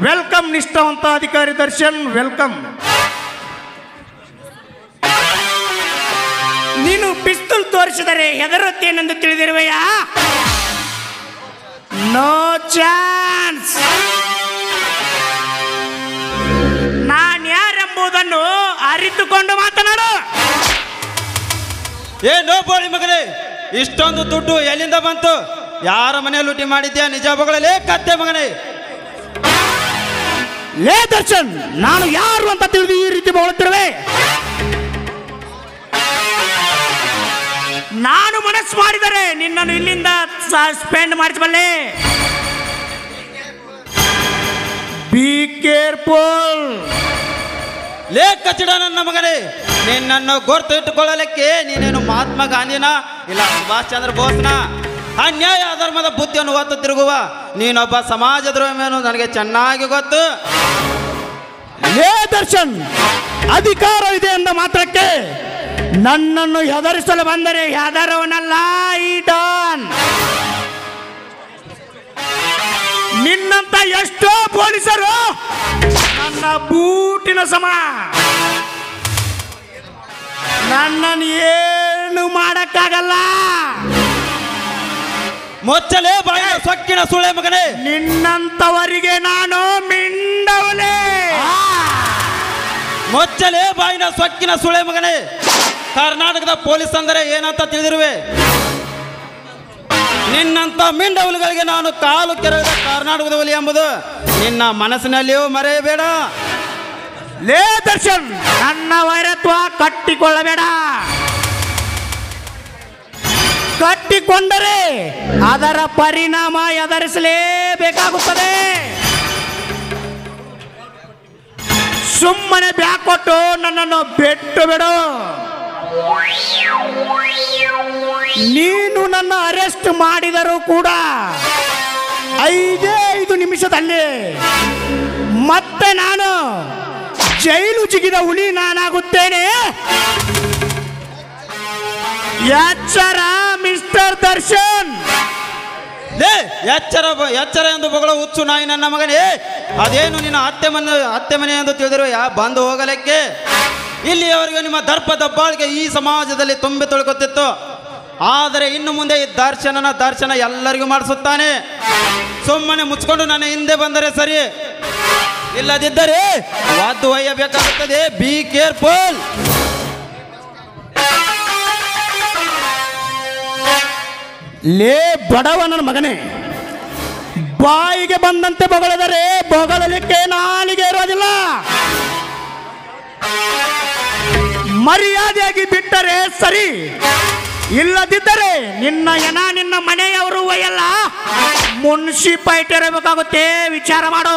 ವೆಲ್ಕಮ್ ನಿಷ್ಠಾವಂತ ಅಧಿಕಾರಿ ದರ್ಶನ್, ವೆಲ್ಕಮ್. ನೀನು ಪಿಸ್ತೂಲ್ ತೋರಿಸಿದರೆ ಹೆದರುತ್ತೇನೆಂದು ತಿಳಿದಿರುವೆಯಾ? No chance. ನಾನು ಯಾರೆಂಬುದನ್ನು ಅರಿತುಕೊಂಡು ಮಾತನಾಡು. ನೋ ಬೋಳಿ ಮಗನೇ, ಇಷ್ಟೊಂದು ದುಡ್ಡು ಎಲ್ಲಿಂದ ಬಂತು? ಯಾರ ಮನೆ ಲೂಟಿ ಮಾಡಿದ್ಯಾ? ನಿಜ ಬಗಳಲೇ ಕತ್ತೆ ಮಗನೇ. ಲೇ ದರ್ಶನ್, ನಾನು ಯಾರು ಅಂತ ತಿಳಿದು ಈ ರೀತಿ ಬರುತ್ತಿರುವೆ? ನಾನು ಮನಸ್ಸು ಮಾಡಿದರೆ ನಿನ್ನನ್ನು ಇಲ್ಲಿಂದ ಸಸ್ಪೆಂಡ್ ಮಾಡಿಸಬಲ್ಲೆ. Be careful. ಲೇ ಕಚ್ಚಡ ನನ್ನ ಮಗನೇ, ನಿನ್ನನ್ನು ಗೊತ್ತು ಇಟ್ಟುಕೊಳ್ಳಲಿಕ್ಕೆ ನೀನೇನು ಮಹಾತ್ಮ ಗಾಂಧಿನ ಇಲ್ಲ ಸುಭಾಷ್ ಚಂದ್ರ ಬೋಸ್ನ? ಅನ್ಯಾಯ ಅಧರ್ಮದ ಬುದ್ಧಿಯನ್ನು ಹೊತ್ತು ತಿರುಗುವ ನೀನೊಬ್ಬ ಸಮಾಜ ದ್ರೋಹಿಯನ್ನು ನನಗೆ ಚೆನ್ನಾಗಿ ಗೊತ್ತು. ಲೇ ದರ್ಶನ್, ಅಧಿಕಾರ ಇದೆ ಎಂದ ಮಾತ್ರಕ್ಕೆ ನನ್ನನ್ನು ಹೆದರಿಸಲು ಬಂದರೆ ಹೆದರವನಲ್ಲ ಈ ಡಾನ್. ನಿನ್ನಂತ ಎಷ್ಟೋ ಪೊಲೀಸರು ನನ್ನ ಬೂಟಿನ ಸಮ, ನನ್ನನ್ನು ಏನು ಮಾಡಕ್ಕಾಗಲ್ಲ. ಮೊಚ್ಚಲೇ ಬಾಯಿನ ಸೊಕ್ಕಿನ ಸುಳೆ ಮಗನೇ, ನಿನ್ನಂತವರಿಗೆ ನಾನು ಮಿಂಡವಲೇ. ಮೊಚ್ಚಲೇ ಬಾಯಿನ ಸೊಕ್ಕಿನ ಸುಳೆ ಮಗನೇ, ಕರ್ನಾಟಕದ ಪೊಲೀಸ್ ಅಂದರೆ ಏನಂತ ತಿಳಿದಿರುವೆ? ನಿನ್ನಂತ ಮಿಂಡವಲುಗಳಿಗೆ ನಾನು ಕಾಲು ಕೆರಳಿದ ಕರ್ನಾಟಕದ ಹುಲಿ ಎಂಬುದು ನಿನ್ನ ಮನಸ್ಸಿನಲ್ಲಿಯೂ ಮರೆಯಬೇಡ. ಲೇ ದರ್ಶನ್, ನನ್ನ ವೈರತ್ವ ಕಟ್ಟಿಕೊಳ್ಳಬೇಡ. ಕಟ್ಟಿಕೊಂಡರೆ ಅದರ ಪರಿಣಾಮ ಎದುರಿಸಲೇಬೇಕಾಗುತ್ತದೆ. ಸುಮ್ಮನೆ ಬ್ಯಾಕೊಟ್ಟು ನನ್ನನ್ನು ಬಿಟ್ಟು ಬಿಡು. ನೀನು ನನ್ನ ಅರೆಸ್ಟ್ ಮಾಡಿದರೂ ಕೂಡ 5 ನಿಮಿಷದಲ್ಲಿ ಮತ್ತೆ ನಾನು ಜೈಲು ಜಿಗಿದ ಹುಲಿ ನಾನಾಗುತ್ತೇನೆ. ಎಚ್ಚರ ಮಿಸ್ಟರ್ ದರ್ಶನ್. ಲೇ ಎಚ್ಚರ ಎಂದು ಬಗಳು ಹುಚ್ಚು ನಾಯಿ ನನ್ನ ಮಗನೇ. ಅದೇನು ನಿನ್ನ ಅತ್ತೆ ಮನೆ ಎಂದು ತಿಳಿದಿರುವ ಬಂದು ಹೋಗಲಿಕ್ಕೆ? ಇಲ್ಲಿಯವರೆಗೂ ನಿಮ್ಮ ದರ್ಪ ದಬ್ಬಾಳಿಕೆ ಈ ಸಮಾಜದಲ್ಲಿ ತುಂಬಿ ತೊಳ್ಕೊತಿತ್ತು. ಆದರೆ ಇನ್ನು ಮುಂದೆ ಈ ದರ್ಶನ ಎಲ್ಲರಿಗೂ ಮಾಡಿಸುತ್ತಾನೆ. ಸುಮ್ಮನೆ ಮುಚ್ಕೊಂಡು ನನ್ನ ಹಿಂದೆ ಬಂದರೆ ಸರಿ, ಇಲ್ಲದಿದ್ದರೆ ವಾದ್ದು ಒಯ್ಯಬೇಕಾಗುತ್ತದೆ. Be careful. ಲೇ ಬಡವನ ಮಗನೇ, ಬಾಯಿಗೆ ಬಂದಂತೆ ಬೊಗಳಿದರೆ ಬೊಗಳಲಿಕ್ಕೆ ನಾಲಿಗೆ ಇರೋದಿಲ್ಲ. ಮರ್ಯಾದೆಯಾಗಿ ಬಿಟ್ಟರೆ ಸರಿ, ಇಲ್ಲದಿದ್ದರೆ ನಿನ್ನ ನಿನ್ನ ಮನೆಯವರು ಒಯ್ಯಲ್ಲ, ಮುನ್ಸಿಪಾಲಿಟಿ ಇರಬೇಕಾಗುತ್ತೆ. ವಿಚಾರ ಮಾಡು.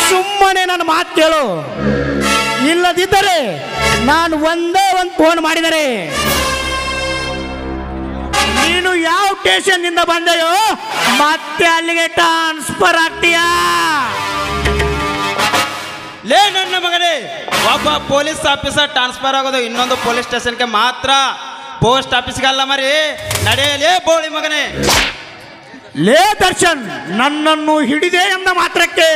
ಸುಮ್ಮನೆ ನನ್ನ ಮಾತು ಕೇಳು. ಇಲ್ಲದಿದ್ದರೆ ನಾನು ಒಂದೇ ಒಂದು ಫೋನ್ ಮಾಡಿದರೆ ನೀನು ಯಾವ ಸ್ಟೇಷನ್ ನಿಂದ ಬಂದೆಯೋ ಮತ್ತೆ ಅಲ್ಲಿಗೆ ಟ್ರಾನ್ಸ್ಫರ್ ಆಗ್ತೀಯಾ? ಲೇ ನನ್ನ ಮಗನೇ, ಒಬ್ಬ ಪೊಲೀಸ್ ಆಫೀಸರ್ ಟ್ರಾನ್ಸ್ಫರ್ ಆಗೋದು ಇನ್ನೊಂದು ಪೊಲೀಸ್ ಸ್ಟೇಷನ್ಗೆ ಮಾತ್ರ, ಪೋಸ್ಟ್ ಆಫೀಸ್ಗಲ್ಲ ಮರಿ. ನಡೆಯಲೇ ಬೋಳಿ ಮಗನೇ. ಲೇ ದರ್ಶನ್, ನನ್ನನ್ನು ಹಿಡಿದೆ ಎಂದ ಮಾತ್ರಕ್ಕೆ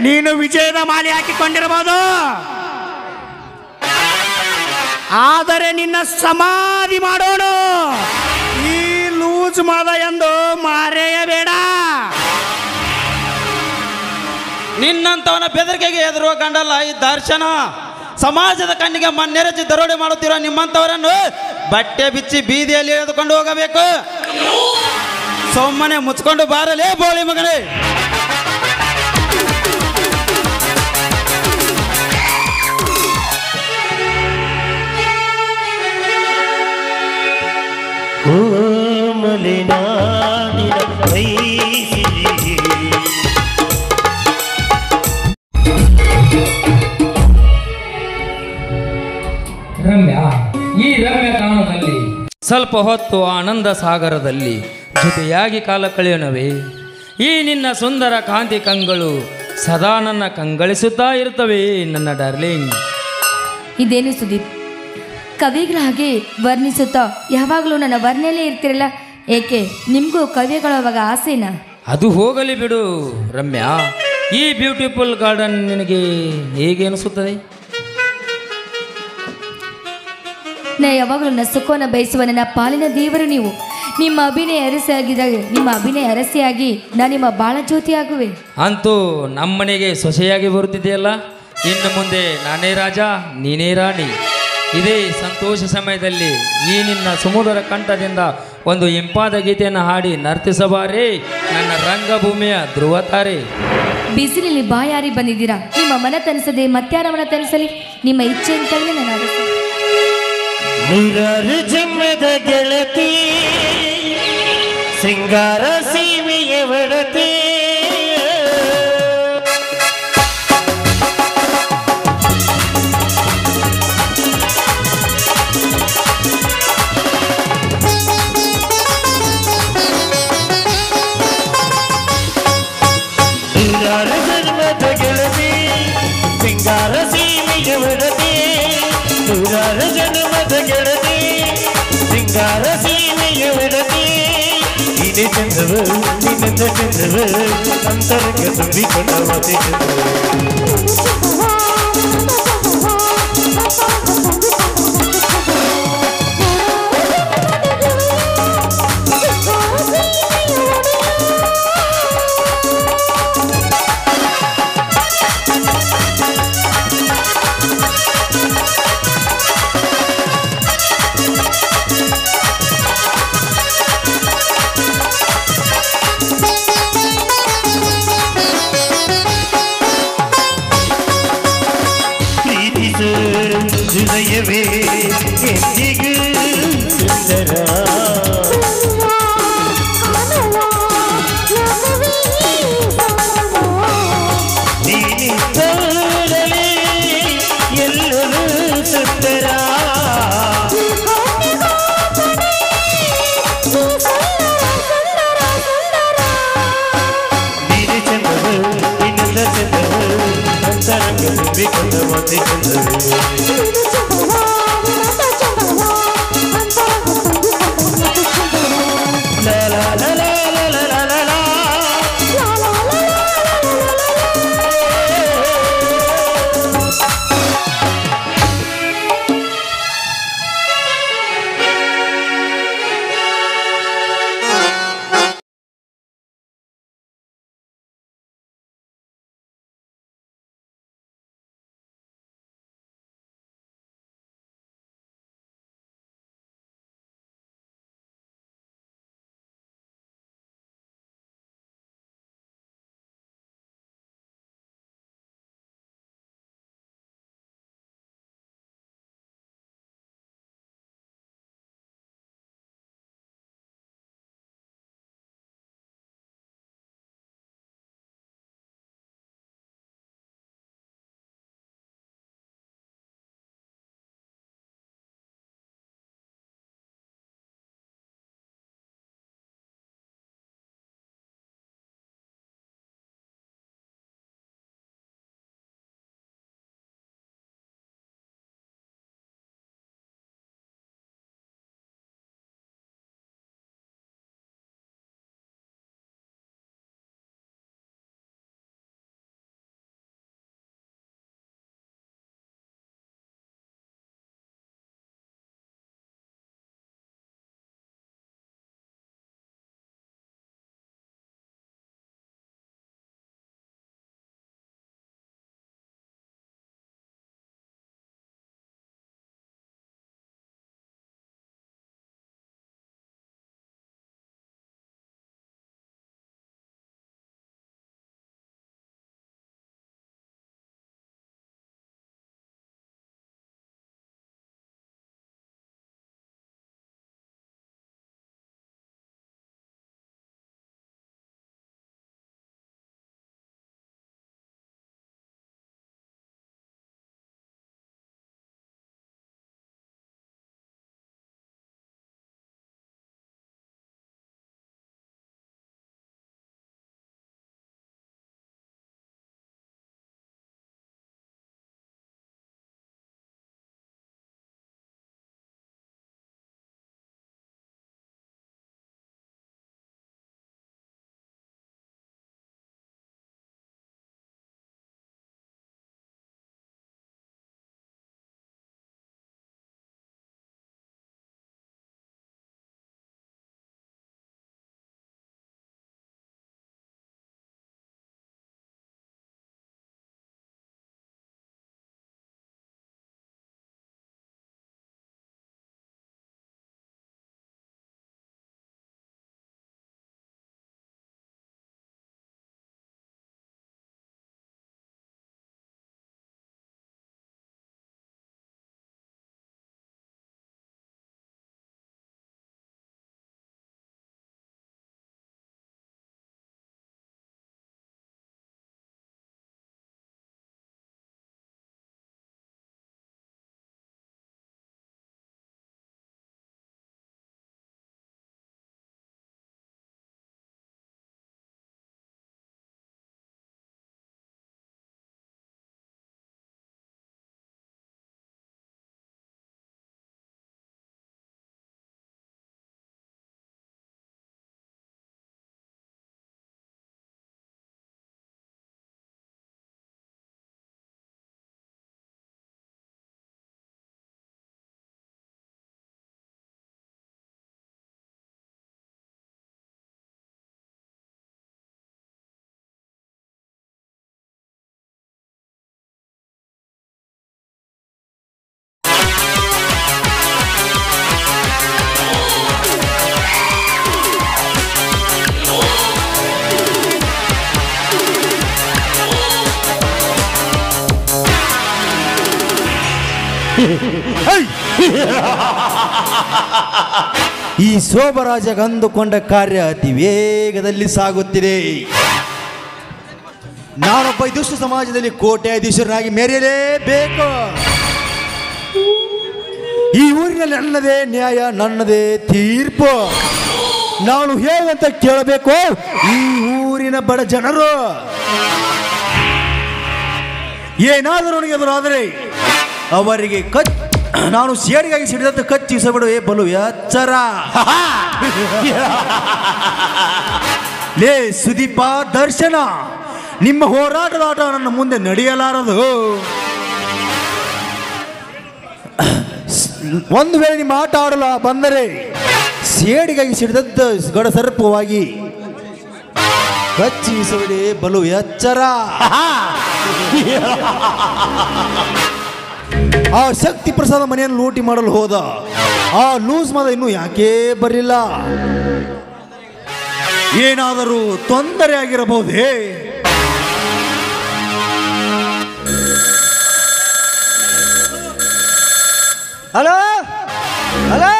ನೀನು ವಿಜಯದ ಮಾಲೆ ಹಾಕಿಕೊಂಡಿರಬಹುದು, ಆದರೆ ನಿನ್ನ ಸಮಾಧಿ ಮಾಡೋಣ. ಈ ಲೂಸ್ ಮಾದ ಎಂದು ಮಾರೆಯಬೇಡ. ನಿನ್ನಂತವನ ಬೆದರಿಕೆಗೆ ಎದುರುವ ಗಂಡಲ್ಲ ಈ ದರ್ಶನ. ಸಮಾಜದ ಕಣ್ಣಿಗೆ ಮಣ್ಣೆರಚಿ ದರೋಡೆ ಮಾಡುತ್ತಿರೋ ನಿಮ್ಮಂತವರನ್ನು ಬಟ್ಟೆ ಬಿಚ್ಚಿ ಬೀದಿಯಲ್ಲಿ ಎಳೆದುಕೊಂಡು ಹೋಗಬೇಕು. ಸುಮ್ಮನೆ ಮುಚ್ಕೊಂಡು ಬಾರಲೇ ಬೋಳಿ ಮಗನೇ. ರಮ್ಯ, ಈ ರಮ್ಯ ತಾಣದಲ್ಲಿ ಸ್ವಲ್ಪ ಹೊತ್ತು ಆನಂದ ಸಾಗರದಲ್ಲಿ ಜೊತೆಯಾಗಿ ಕಾಲ ಕಳೆಯೋಣವೇ? ಈ ನಿನ್ನ ಸುಂದರ ಕಾಂತಿ ಕಂಗಳು ಸದಾ ನನ್ನ ಕಂಗಳಿಸುತ್ತಾ ಇರ್ತವೆ ನನ್ನ ಡಾರ್ಲಿಂಗ್. ಇದೇನು ಸುದೀಪ್, ಕವಿಗಳ ಹಾಗೆ ವರ್ಣಿಸುತ್ತಾ ಯಾವಾಗಲೂ ನನ್ನ ವರ್ಣೆಯಲ್ಲೇ ಇರ್ತಿರಲ್ಲ, ಏಕೆ ನಿಮಗೂ ಕವಿಗಳವಾಗ ಆಸೆನಾ? ಅದು ಹೋಗಲಿ ಬಿಡು ರಮ್ಯಾ. ಈ ಬ್ಯೂಟಿಫುಲ್ ಗಾರ್ಡನ್ ನಿನಗೆ ಹೇಗೆ ಅನಿಸುತ್ತದೆ? ನಾ ಯಾವಾಗಲೂ ನನ್ನ ಸುಖವನ್ನು ಬಯಸುವ ನನ್ನ ಪಾಲಿನ ದೇವರು ನೀವು. ನಿಮ್ಮ ಅಭಿನಯ ಅರಸಿಯಾಗಿದ್ದಾಗ ನಿಮ್ಮ ಅಭಿನಯ ಅರಸಿಯಾಗಿ ನಾನು ನಿಮ್ಮ ಬಾಳ ಜ್ಯೋತಿ ಆಗುವೆ. ಅಂತೂ ನಮ್ಮನೆಗೆ ಸೊಸೆಯಾಗಿ ಬರುತ್ತಿದೆಯಲ್ಲ, ಇನ್ನು ಮುಂದೆ ನಾನೇ ರಾಜ ನೀನೇ ರಾಣಿ. ಇದೇ ಸಂತೋಷ ಸಮಯದಲ್ಲಿ ಈ ನಿನ್ನ ಸುಮಧುರ ಕಂಠದಿಂದ ಒಂದು ಇಂಪಾದ ಗೀತೆಯನ್ನು ಹಾಡಿ ನರ್ತಿಸಬಾರೇ ನನ್ನ ರಂಗಭೂಮಿಯ ಧ್ರುವತಾರೆ. ಬಿಸಿಲಲ್ಲಿ ಬಾಯಾರಿ ಬಂದಿದ್ದೀರಾ, ನಿಮ್ಮ ಮನ ತನಿಸದೆ ಮತ್ಯಾರ ಮನ ತನಿಸಲಿ, ನಿಮ್ಮ ಇಚ್ಛೆ ಅಂತಲೇ ನಾನು ಅರಸ. ನೂರಾರು ಜನ್ಮದ ಗೆಳತಿ, ಸಿಂಗಾರ ಸೀಮೆಯ ಒಡತಿ, ನೂರಾರು ಜನ್ಮದ ಗೆಳತಿ, ಸಿಂಗಾರ ಸೀಮೆಯ ಒಡತಿ, ನೂರಾರು ಜನ್ಮದ ಗೆಳತಿ, ಸಿಂಗಾರ ಸೀಮೆಯ ಒಡತಿ. ಇದೇ ಚಂದವು ನಿನ್ನದ ಚಂದವು, ಅಂತರಕ್ಕೆ ತುಂಬಿಕೊಂಡ ಮತಿ ಈ ಶೋಭರಾಜ ಅಂದುಕೊಂಡ ಕಾರ್ಯ ಅತಿ ವೇಗದಲ್ಲಿ ಸಾಗುತ್ತಿದೆ. ನಾನೊಬ್ಬ ದುಷ್ಟ ಸಮಾಜದಲ್ಲಿ ಕೋಟ್ಯಾಧೀಶರನಾಗಿ ಮೆರೆಯಲೇಬೇಕು. ಈ ಊರಿನಲ್ಲಿ ನನ್ನದೇ ನ್ಯಾಯ, ನನ್ನದೇ ತೀರ್ಪು. ನಾನು ಹೇಗಂತ ಕೇಳಬೇಕು ಈ ಊರಿನ ಬಡ ಜನರು. ಏನಾದರೂ ನನಗೆ ಎದುರಾದರೆ ಅವರಿಗೆ ನಾನು ಸೇಡಿಗಾಗಿ ಸಿಡಿದಂತೆ ಕಚ್ಚಿಸಬಿಡುವೆ ಬಲು ಎಚ್ಚರ. ಲೇ ಸುದೀಪ, ದರ್ಶನ, ನಿಮ್ಮ ಹೋರಾಟದ ಆಟ ನನ್ನ ಮುಂದೆ ನಡೆಯಲಾರದು. ಒಂದು ವೇಳೆ ನಿಮ್ಮ ಆಟ ಆಡಲು ಬಂದರೆ ಸೇಡಿಗಾಗಿ ಸಿಡಿದದ್ದು ಗಡಸರ್ಪವಾಗಿ ಕಚ್ಚಿಸಬಿಡಿ ಬಲು ಎಚ್ಚರ. ಆ ಶಕ್ತಿ ಪ್ರಸಾದ ಮನೆಯನ್ನು ಲೂಟಿ ಮಾಡಲು ಹೋದ ಆ ಲೂಸ್ ಮದ ಇನ್ನೂ ಯಾಕೆ ಬರಲಿಲ್ಲ? ಏನಾದರೂ ತೊಂದರೆ ಆಗಿರಬಹುದೇ? ಹಲೋ ಹಲೋ,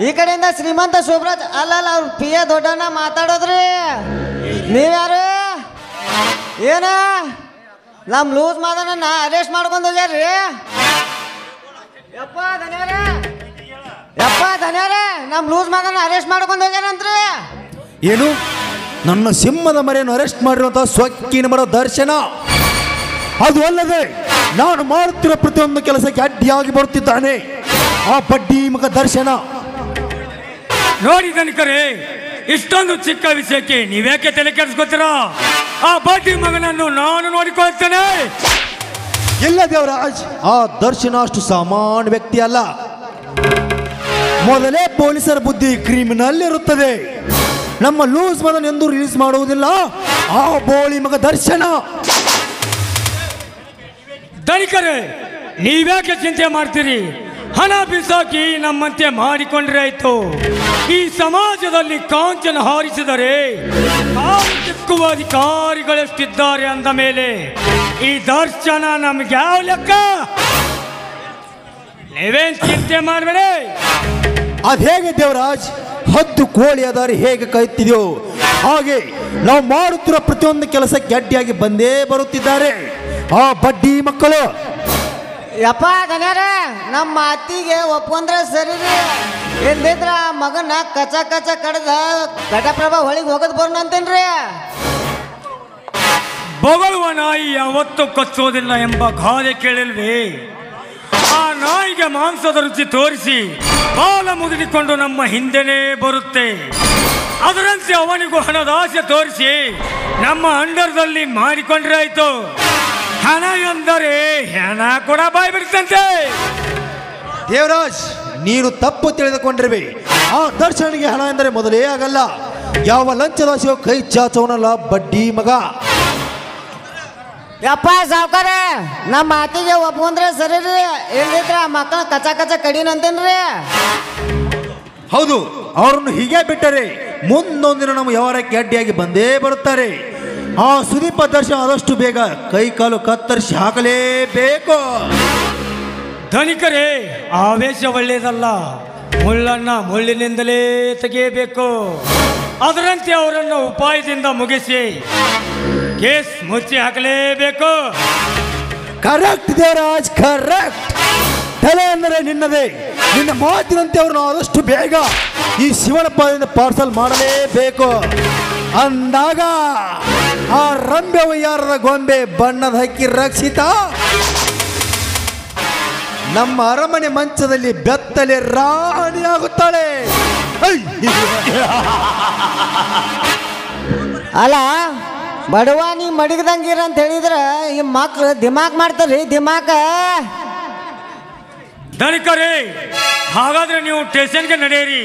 ಈ ಕಡೆಯಿಂದ ಶ್ರೀಮಂತ ಶೋಭರಾಜ್ ಅಲ್ಲಲ್ಲ, ಅವ್ರ ಪಿ ಎ ದೊಡ್ಡಣ್ಣ ಮಾತಾಡೋದ್ರಿ. ನೀವ್ಯಾರು? ಏನ ನಮ್ಮ ಲೂಸ್ ಮಾದನ ಅರೆಸ್ಟ್ ಮಾಡ್ಕೊಂಡು ಹೋಗ್ಯಾರ್ರಿ. ಯಪ್ಪ ಧನ್ಯಾರ, ನಮ್ಮ ಲೂಸ್ ಮಾದನ ಅರೆಸ್ಟ್ ಮಾಡ್ಕೊಂಡು ಹೋಗ್ಯಾರಂತ್ರಿ. ಏನು? ನನ್ನ ಸಿಂಹದ ಮರೆಯನ್ನು ಅರೆಸ್ಟ್ ಮಾಡಿರುವಂತಹ ಸ್ವಕ್ಕಿನ ಮರ ದರ್ಶನ. ಅದು ಅಲ್ಲದೆ ನಾನು ಮಾಡುತ್ತಿರೋ ಪ್ರತಿಯೊಂದು ಕೆಲಸಕ್ಕೆ ಅಡ್ಡಿಯಾಗಿ ಬರುತ್ತಿದ್ದಾನೆ ಆ ಬಡ್ಡಿ ಮಗ ದರ್ಶನ. ನೋಡಿ ಧನಿಕರೇ, ಇಷ್ಟೊಂದು ಚಿಕ್ಕ ವಿಷಯಕ್ಕೆ ನೀವ್ಯಾಕೆ ತಲೆ ಕೆಡಿಸ್ಕೊತೀರಾ? ಆ ಬಡ್ಡಿ ಮಗನನ್ನು ನಾನು ನೋಡಿಕೊಳ್ಳುತ್ತೇನೆ. ಇಲ್ಲ ದೇವರಾಜ್, ಆ ದರ್ಶನ ಅಷ್ಟು ಸಾಮಾನ್ಯ ವ್ಯಕ್ತಿ ಅಲ್ಲ. ಮೊದಲೇ ಪೊಲೀಸರ ಬುದ್ಧಿ ಕ್ರಿಮಿನಲ್ ಇರುತ್ತದೆ. ನಮ್ಮ ಲೂಸ್ ಮದನ್ ಎಂದು ರಿಲೀಸ್ ಮಾಡುವುದಿಲ್ಲ ಆ ಬೋಳಿ ಮಗ ದರ್ಶನ. ಧನಿಕರೇ, ನೀವ್ಯಾಕೆ ಚಿಂತೆ ಮಾಡ್ತೀರಿ? ಹಣ ಬಿಸಾಕಿ ನಮ್ಮಂತೆ ಮಾಡಿಕೊಂಡ್ರೆ ಆಯ್ತು. ಈ ಸಮಾಜದಲ್ಲಿ ಕಾಂಚನ ಹಾರಿಸಿದರೆ ಚಿಕ್ಕುವ ಅಧಿಕಾರಿಗಳೆಷ್ಟಿದ್ದಾರೆ ಅಂದ ಮೇಲೆ ಈ ದರ್ಶನ ನಮ್ಗೆ ಯಾವ ಲೆಕ್ಕ? ನೀವೇನ್ ಚಿಂತೆ ಮಾಡಬೇಡಿ. ಅದೇಗೆ ದೇವರಾಜ್, ಹದ್ದು ಕೋಳಿ ಅದಾರಿ ಹೇಗೆ ಕಾಯುತ್ತಿದೆಯೋ ಹಾಗೆ ನಾವು ಮಾಡುತ್ತಿರೋ ಪ್ರತಿಯೊಂದು ಕೆಲಸಕ್ಕೆ ಅಡ್ಡಿಯಾಗಿ ಬಂದೇ ಬರುತ್ತಿದ್ದಾರೆ ಆ ಬಡ್ಡಿ ಮಕ್ಕಳು. ಯಪ್ಪ ಧನ್ಯಾರ, ನಮ್ಮ ಅತ್ತಿಗೆ ಒಪ್ಕೊಂಡ್ರೆ ಸರಿ ರೀ. ಇಲ್ದಿದ್ರ ಮಗನ ಕಚ ಕಚ ಕಡ್ದ ಘಟಪ್ರಭಾ ಹೊಳಿಗೆ ಹೋಗೋದು ಬರೋಣ ಅಂತೇನ್ರಿ. ಬೊಗಳುವ ನಾಯಿ ಯಾವತ್ತೂ ಕಚ್ಚೋದಿಲ್ಲ ಎಂಬ ಗಾದೆ ಕೇಳಿಲ್ವೇ? ಆ ನಾಯಿಗೆ ಮಾಂಸದ ರುಚಿ ತೋರಿಸಿ ಬಾಲ ಮುದುಡಿಕೊಂಡು ನಮ್ಮ ಹಿಂದೆನೇ ಬರುತ್ತೆ. ಅದರಂತೆ ಅವನಿಗೂ ಹಣದ ಆಸೆ ತೋರಿಸಿ ನಮ್ಮ ಅಂಡರ್ದಲ್ಲಿ ಮಾಡಿಕೊಂಡ್ರೆ ಆಯ್ತು. ಹಣ ಎಂದರೆ ಹೆಣ ಕೂಡ ಬಾಯಿ ಬಿಡ್ತಂತೆ. ದೇವರಾಜ್, ನೀನು ತಪ್ಪು ತಿಳಿದುಕೊಂಡಿರುವೆ. ಆ ದರ್ಶನಿಗೆ ಹಣ ಎಂದರೆ ಮೊದಲೇ ಆಗಲ್ಲ. ಯಾವ ಲಂಚದಾಸೆಯೋ ಕೈ ಚಾಚವನಲ್ಲ ಬಡ್ಡಿ ಮಗ. ಯಪ್ಪ ಸಾವ್ಕಾರ, ನಮ್ಮ ಅತ್ತಿಗೆ ಒಪ್ಕೊಂಡ್ರೆ ಸರಿ ರೀ. ಇಲ್ದಿದ್ರ ಮಕ್ಕಳ ಕಚ ಕಚ ಕಡಿನ ಅಂತೇನ್ರಿ. ಹೌದು, ಅವರನ್ನು ಹೀಗೆ ಬಿಟ್ಟರೆ ಮುಂದೊಂದಿನ ನಮ್ಮ ವ್ಯವಹಾರಕ್ಕೆ ಅಡ್ಡಿಯಾಗಿ ಬಂದೇ ಬರುತ್ತಾರೆ. ಆ ಸುದೀಪ ದರ್ಶನ ಆದಷ್ಟು ಬೇಗ ಕೈ ಕಾಲು ಕತ್ತರಿಸಿ ಹಾಕಲೇಬೇಕು. ಧನಿಕರೇ, ಆವೇಶ ಒಳ್ಳೆಯದಲ್ಲ. ಮುಳ್ಳನ್ನ ಮುಳ್ಳಿನಿಂದಲೇ ತೆಗೆಯಬೇಕು. ಅದರಂತೆ ಅವರನ್ನು ಉಪಾಯದಿಂದ ಮುಗಿಸಿ ಕೇಸ್ ಮುಚ್ಚಿ ಹಾಕಲೇಬೇಕು. Correct Devaraj, correct. ತಲೆ ಅಂದರೆ ನಿನ್ನದೇ. ನಿನ್ನ ಮಾತಿನಂತೆ ಅವ್ರನ್ನ ಆದಷ್ಟು ಬೇಗ ಈ ಶಿವನ ಪಾದದಿಂದ ಪಾರ್ಸಲ್ ಮಾಡಲೇಬೇಕು. ಅಂದಾಗ ಆ ರಂಬೆ ವಯ್ಯಾರದ ಗೊಂಬೆ ಬಣ್ಣದ ಹಕ್ಕಿ ರಕ್ಷಿತ ನಮ್ಮ ಅರಮನೆ ಮಂಚದಲ್ಲಿ ಬೆತ್ತಲೆ ರಾಣಿಯಾಗುತ್ತಾಳೆ. ಅಲ್ಲ ಬಡವ ನೀ ಮಡಗದಂಗಿರ ಅಂತ ಹೇಳಿದ್ರ ಈ ಮಕ್ಳು ದಿಮಾಕ್ ಮಾಡ್ತಾರ್ರಿ, ದಿಮಾಕ. ಧನಿಕರೇ, ಹಾಗಾದ್ರೆ ನೀವು ಸ್ಟೇಷನ್ಗೆ ನಡೆಯಿರಿ.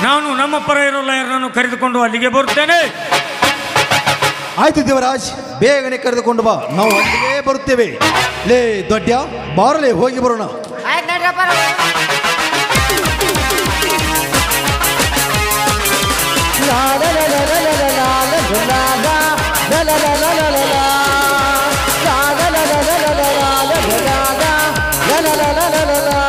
ನಾನು ನಮ್ಮ ಪರ ಇರೋ ಲಾಯರ್ನನ್ನು ಕರೆದುಕೊಂಡು ಅಲ್ಲಿಗೆ ಬರುತ್ತೇನೆ. ಆಯ್ತು ದೇವರಾಜ್, ಬೇಗನೆ ಕರೆದುಕೊಂಡು ಬಾ, ನಾವು ಅಲ್ಲಿಗೆ ಬರುತ್ತೇವೆ. ಲೇ ದೊಡ್ಡ, ಬಾರಲೇ ಹೋಗಿ ಬರೋಣ. ಆಯ್ತು ನಡ್ರಪ್ಪ. la la la la la